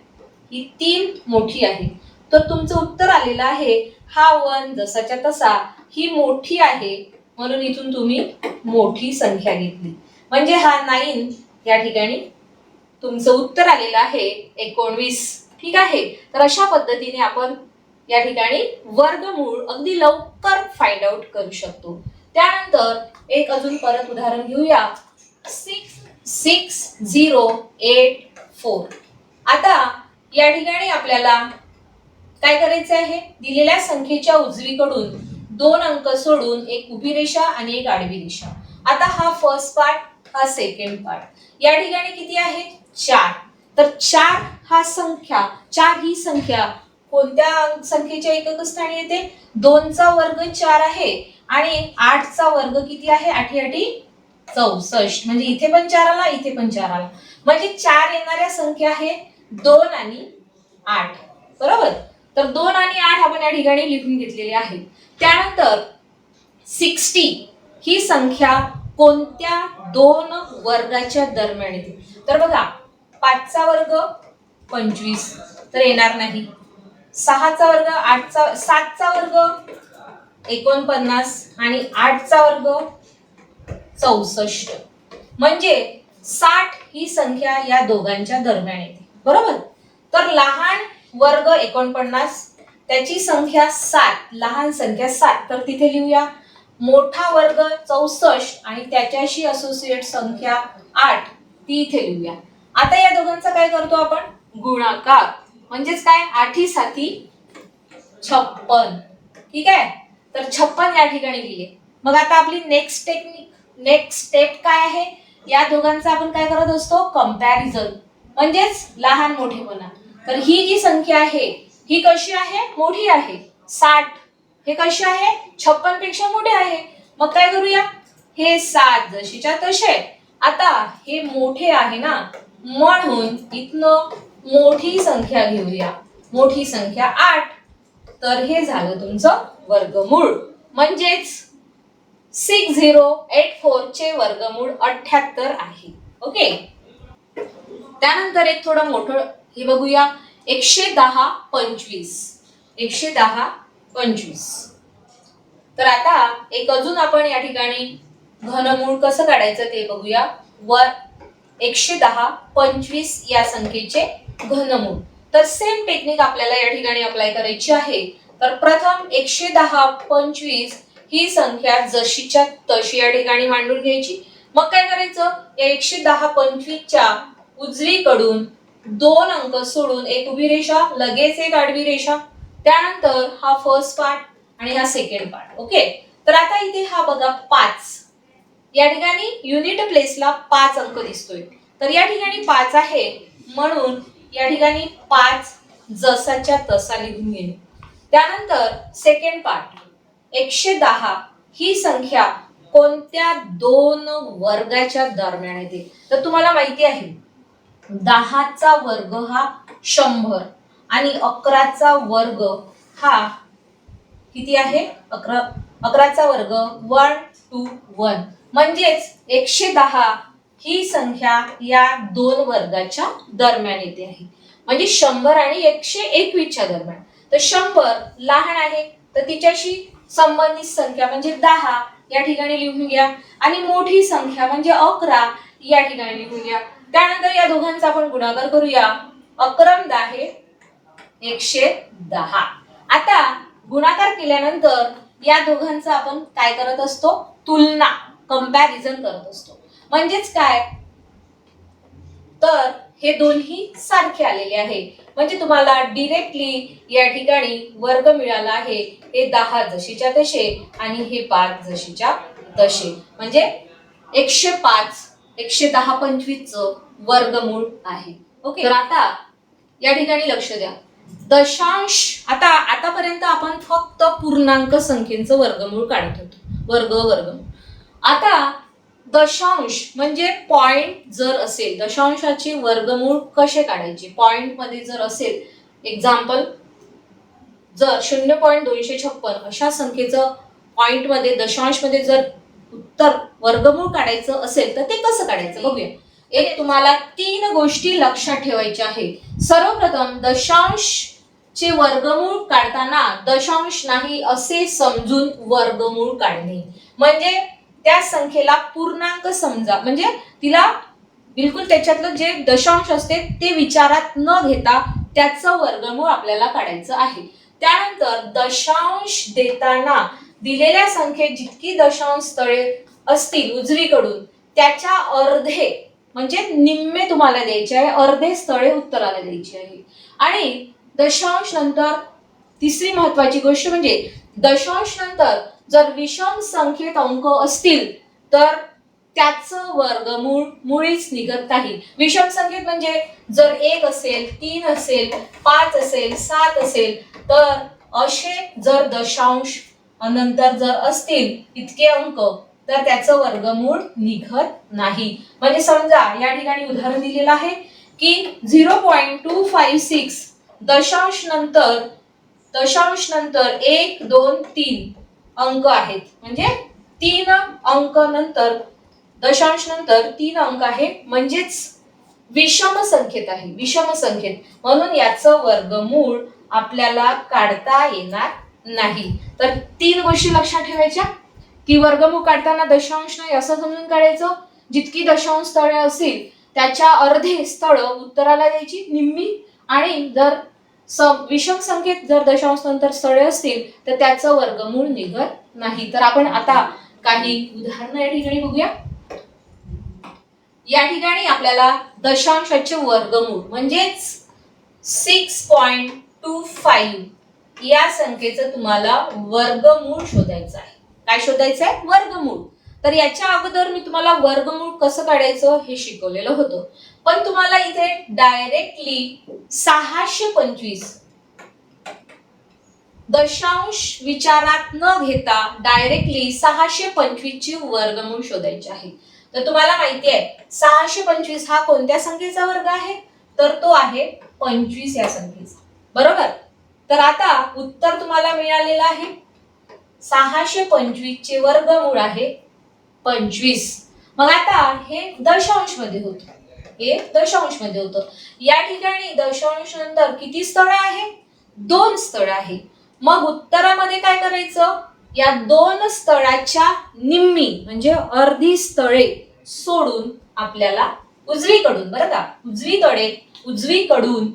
ही 3 मोठी आहे. तर तुमचं उत्तर आलेलं आहे हा 1 जसाच्या तसा ही मोठी आहे म्हणून इथून तुम्ही मोठी संख्या घेतली. म्हणजे हा 9 या ठिकाणी तुमचं उत्तर आलेलं आहे 19. ठीक आहे. तर अशा पद्धतीने आपण या ठिकाणी वर्गमूळ अगदी लवकर फाइंड आउट करू शकतो. त्यानंतर एक अजून परत उदाहरण घेऊया. 66084. आता या ठिकाणी आपल्याला काय करायचं आहे? दिलेल्या संख्येच्या उजवीकडून 2 अंक सोडून एक उभी रेषा आणि एक आडवी रेषा. आता हा फर्स्ट पार्ट, हा सेकंड पार्ट. या ठिकाणी किती आहे? 4. तर 4 हा संख्या 4 ही संख्या कोणत्या संख्येच्या एकक स्थानी येते? 2 चा वर्ग 4 आहे आणि 8 चा वर्ग किती आहे? 8 8 64. म्हणजे इथे पण 4 आला, इथे पण 4 आला. म्हणजे 4 येणाऱ्या संख्या आहे 2 आणि 8. बरोबर. तर 2 आणि 8 आपण या ठिकाणी लिहून घेतलेले आहे. त्यानंतर 60 ही संख्या कोणत्या दोन वर्गाच्या दरम्यान येते? तर बघा, 5चा वर्ग 25 तर येणार नाही, 6चा वर्ग 7चा वर्ग 49 आणि 8चा वर्ग 64, म्हणजे 60 ही संख्या या दोघांच्या दरम्यान येते, बरोबर. तर लहान वर्ग 49, त्याची संख्या 7, लहान संख्या 7, तर तिथे लिहूया. मोठा वर्ग 64 आणि त्याच्याशी असोसिएट संख्या 8, ती इथे लिहूया. आता या दोघांचा काय करतो आपण? गुणाकार. म्हणजेच काय? 8 साथी 56. ठीक आहे, तर 56 या ठिकाणी लिहिले. मग आता आपली नेक्स्ट स्टेप काय आहे? या दोघांचा आपण काय करत असतो? कंपॅरिझन, म्हणजेच लहान मोठेपणा. तर ही जी संख्या आहे ही कशी आहे? मोठी आहे, 60. हे कशी आहे? 56 पेक्षा मोठे आहे. मग काय करूया? हे 7 जशीच्या तसे. आता हे मोठे आहे ना, म्हणून इथनं मोठी संख्या घेऊया. मोठी संख्या 8. तर हे झालं तुमचं वर्गमूळ. म्हणजेच 6084 चे वर्गमूळ 78 आहे. ओके, त्यानंतर एक थोडं मोठं हे बघूया. 110 25. 110 25. तर आता एक अजून आपण या ठिकाणी घनमूळ कसं काढायचं ते बघूया. 110 25 या संख्येचे घनमूळ. तर सेम टेक्निक आपल्याला या ठिकाणी अप्लाय करायची आहे. तर प्रथम 110 25 ही संख्या जशीच्या तशी या ठिकाणी मांडून घ्यायची. मग काय करायचं? या 110 25 च्या उजवीकडून 2 अंक सोडून एक उभी रेषा, लगेच एक आडवी रेषा, त्यानंतर हा फर्स्ट पार्ट आणि हा सेकंड पार्ट. ओके, तर आता इथे हा बघा 5, या ठिकाणी युनिट प्लेसला 5 अंक दिसतोय. तर या ठिकाणी 5 आहे, म्हणून या ठिकाणी 5 जसाच्या तसा लिहून घेणे. त्यानंतर सेकंड पार्ट, 110 ही संख्या कोणत्या दोन वर्गाच्या दरम्यान येते? तर तुम्हाला माहिती आहे 10चा वर्ग हा 100 आणि 11चा वर्ग हा किती आहे? 11चा वर्ग 121. म्हणजेच 110 ही संख्या या दोन वर्गाच्या दरम्यान येते आहे. म्हणजे 100 आणि 121 च्या दरम्यान. तर 100 लहान आहे, तर तिच्याशी संबंधित संख्या म्हणजे 10 या ठिकाणी लिहून घ्या. आणि मोठी संख्या म्हणजे 11 या ठिकाणी लिहून घ्या. त्यानंतर या दोघांचा आपण गुणाकार करूया. 11 10 110. आता गुणाकार केल्यानंतर या दोघांचा आपण काय करत असतो? तुलना, कंपॅरिझन करत असतो. म्हणजेच काय? तर हे दोन्ही सारखे आलेले आहे. म्हणजे तुम्हाला डायरेक्टली या ठिकाणी वर्ग मिळाला आहे. हे 10 जशीच्या तसे आणि हे 5 जशीच्या तसे. म्हणजे 105 110 25 चं वर्गमूळ आहे. ओके, तर आता या ठिकाणी लक्ष द्या. दशांश, आतापर्यंत आपण फक्त पूर्णांक संख्येचं वर्गमूळ काढत होतो. वर्गमूळ. आता दशांश म्हणजे पॉइंट जर असेल, दशांशाचे वर्गमूळ कसे काढायचे? पॉइंट मध्ये जर असेल, एक्झाम्पल जर 0.256 अशा संख्येचं पॉइंट मध्ये दशांश मध्ये जर उत्तर वर्गमूळ काढायचं असेल तर ते कसं काढायचं बघूया. एक तुम्हाला 3 गोष्टी लक्षात ठेवायच्या आहे. सर्वप्रथम दशांश चे वर्गमूळ काढताना दशांश नाही असे समजून वर्गमूळ काढणे. म्हणजे त्या संख्येला पूर्णांक समजा, म्हणजे तिला बिलकुल त्याच्यातलं जे दशांश असते ते विचारात न घेता त्याचं वर्गमूळ आपल्याला काढायचं आहे. त्यानंतर दशांश देताना दिलेल्या संख्येत जितकी दशांश स्थळे असतील उजवीकडून त्याच्या अर्धे म्हणजे निम्मे तुम्हाला द्यायचे आहे, अर्धे स्थळे उत्तराला द्यायची आहे. आणि दशांश नंतर तिसरी महत्वाची गोष्ट म्हणजे दशांश नंतर जर विषम संख्येत अंक असतील तर त्याचं वर्गमूळ मुळीच निघत नाही. विषम संख्येत म्हणजे जर 1 असेल, 3 असेल, 5 असेल, 7 असेल, तर असे जर दशांश नंतर जर असतील इतके अंक तर त्याचं वर्गमूळ निघत नाही. म्हणजे समजा या ठिकाणी उदाहरण दिलेलं आहे की 0.256 दशांश नंतर 1 2 3 अंक आहेत. म्हणजे 3 अंक नंतर दशांश नंतर 3 अंक आहे, म्हणजेच विषम संख्येत आहे, विषम संख्येत, म्हणून याचं वर्गमूळ आपल्याला काढता येणार नाही. तर 3 गोष्टी लक्षात ठेवायच्या की वर्गमूळ काढताना दशांश नाही असं समजून काढायचं, जितकी दशांश स्थळे असतील त्याच्या अर्धे स्थळ उत्तराला द्यायची, निम्मी, आणि जर विषम संख्येत जर दशांश नंतर स्थळे असतील तर त्याचं वर्गमूळ निघत नाही. तर आपण आता काही उदाहरणं या ठिकाणी बघूया. या ठिकाणी आपल्याला दशांशाचे वर्गमूळ म्हणजेच 6.25 या संख्येचं तुम्हाला वर्गमूळ शोधायचं आहे. काय शोधायचं आहे? वर्गमूळ. तर याच्या अगोदर मी तुम्हाला वर्गमूळ कसं काढायचं हे शिकवलेलं होतं, पण तुम्हाला इथे डायरेक्टली 625 दशांश विचारात न घेता डायरेक्टली 625 ची वर्गमूळ शोधायची आहे. तर तुम्हाला माहिती आहे 625 हा कोणत्या संख्येचा वर्ग आहे? तर तो आहे 25 या संख्येचा, बरोबर. तर आता उत्तर तुम्हाला मिळालेलं आहे 625 चे वर्गमूळ आहे 25. मग आता हे दशांश मध्ये होतं, हे दशांश मध्ये होतं. या ठिकाणी दशांश नंतर किती स्थळ आहे? 2 स्थळ आहे. मग उत्तरामध्ये काय करायचं? या 2 स्थळाच्या निम्मी म्हणजे अर्धी स्थळे सोडून आपल्याला उजवीकडून, बरं का, उजवीकडून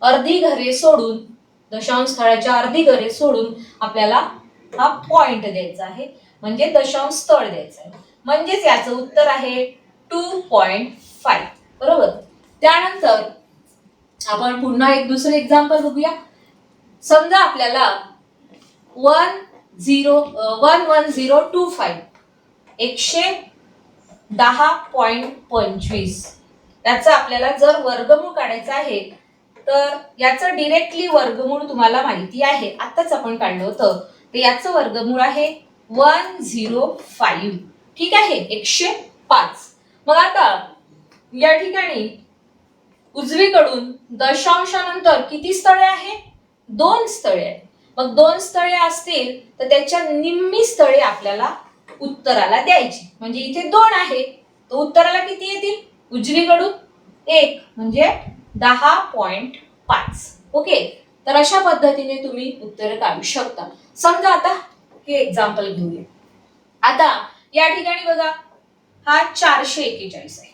अर्धी घरे सोडून, दशांश स्थळाच्या अर्धी घरे सोडून आपल्याला हा पॉइंट द्यायचा आहे, म्हणजे दशांश स्थळ द्यायचं आहे. म्हणजेच याचं उत्तर आहे 2.5, बरोबर. त्यानंतर आपण पुन्हा एक दुसरं एक्झाम्पल बघूया. समजा आपल्याला 11025 110.25 याचा आपल्याला जर वर्गमूळ काढायचं आहे, तर याचं डिरेक्टली वर्गमूळ तुम्हाला माहिती आहे, आताच आपण काढलं होतं. तर याचं वर्गमूळ आहे 105. ठीक आहे, 105. मग आता या ठिकाणी उजवीकडून दशांशानंतर किती स्थळे आहे? 2 स्थळे आहेत. मग 2 स्थळे असतील तर त्याच्या निम्मी स्थळे आपल्याला उत्तराला द्यायची, म्हणजे इथे 2 आहे, तर उत्तराला किती येतील? उजवीकडून 1 म्हणजे 10.5. ओके, तर अशा पद्धतीने तुम्ही उत्तर काढू शकता. समजा आता हे एक्झाम्पल घेऊया. आता या ठिकाणी बघा, हा 441 आहे.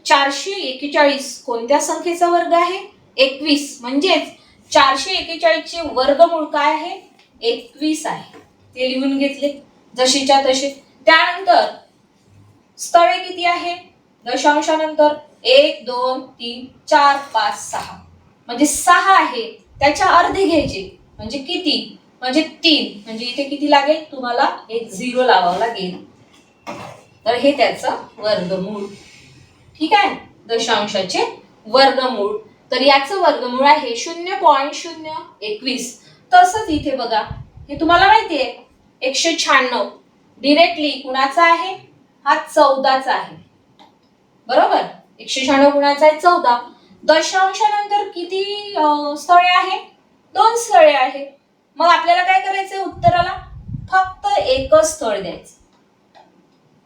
441 कोणत्या संख्येचा वर्ग आहे? 21. म्हणजेच 441 चे वर्गमूळ काय आहे? 21 आहे. ते लिहून घेतले जशीच्या तसे. त्यानंतर स्थळे किती आहे? दशांशानंतर 1 2 3 4 5 6, म्हणजे 6 आहे, त्याच्या अर्धे घ्यायचे, म्हणजे किती? म्हणजे 3. म्हणजे इथे किती लागेल? तुम्हाला एक 0 लावावं लागेल. तर हे त्याचं वर्गमूळ. ठीक आहे, दशांशाचे वर्गमूळ. तर याचं वर्गमूळ आहे 0.021. तसंच इथे बघा, हे तुम्हाला माहिती आहे 196 डिरेक्टली कुणाचा आहे? हा 14चा आहे, बरोबर. 196 कुणाचा आहे? 14. दशांशानंतर किती स्थळे आहे? 2 स्थळे आहे. मग आपल्याला काय करायचंय? उत्तराला फक्त एकच स्थळ द्यायचं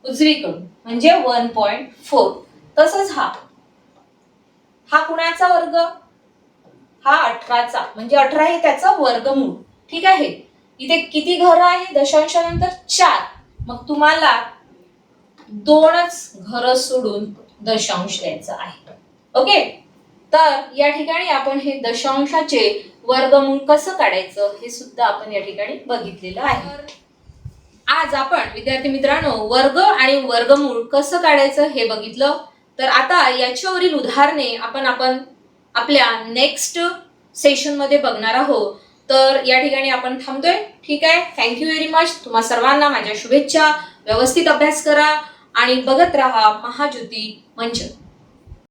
उजवीकडून, म्हणजे 1.4. तसंच हा कुणाचा वर्ग? हा 18चा, म्हणजे 18 हे त्याचं वर्गमूळ. ठीक आहे, इथे किती घर आहे? दशांशानंतर 4. मग तुम्हाला 2च घर सोडून दशांश द्यायचा आहे. ओके, तर या ठिकाणी आपण हे दशांशाचे वर्गमूळ कसं काढायचं हे सुद्धा आपण या ठिकाणी बघितलेलं आहे. आज आपण विद्यार्थी मित्रांनो वर्ग आणि वर्गमूळ कसं काढायचं हे बघितलं. तर आता याच्यावरील उदाहरणे आपण आपल्या नेक्स्ट सेशन मध्ये बघणार आहोत. तर या ठिकाणी आपण थांबतोय. ठीक आहे, थँक्यू व्हेरी मच. तुम्हा सर्वांना माझ्या शुभेच्छा. व्यवस्थित अभ्यास करा आणि बघत राहा महाज्योती मंच.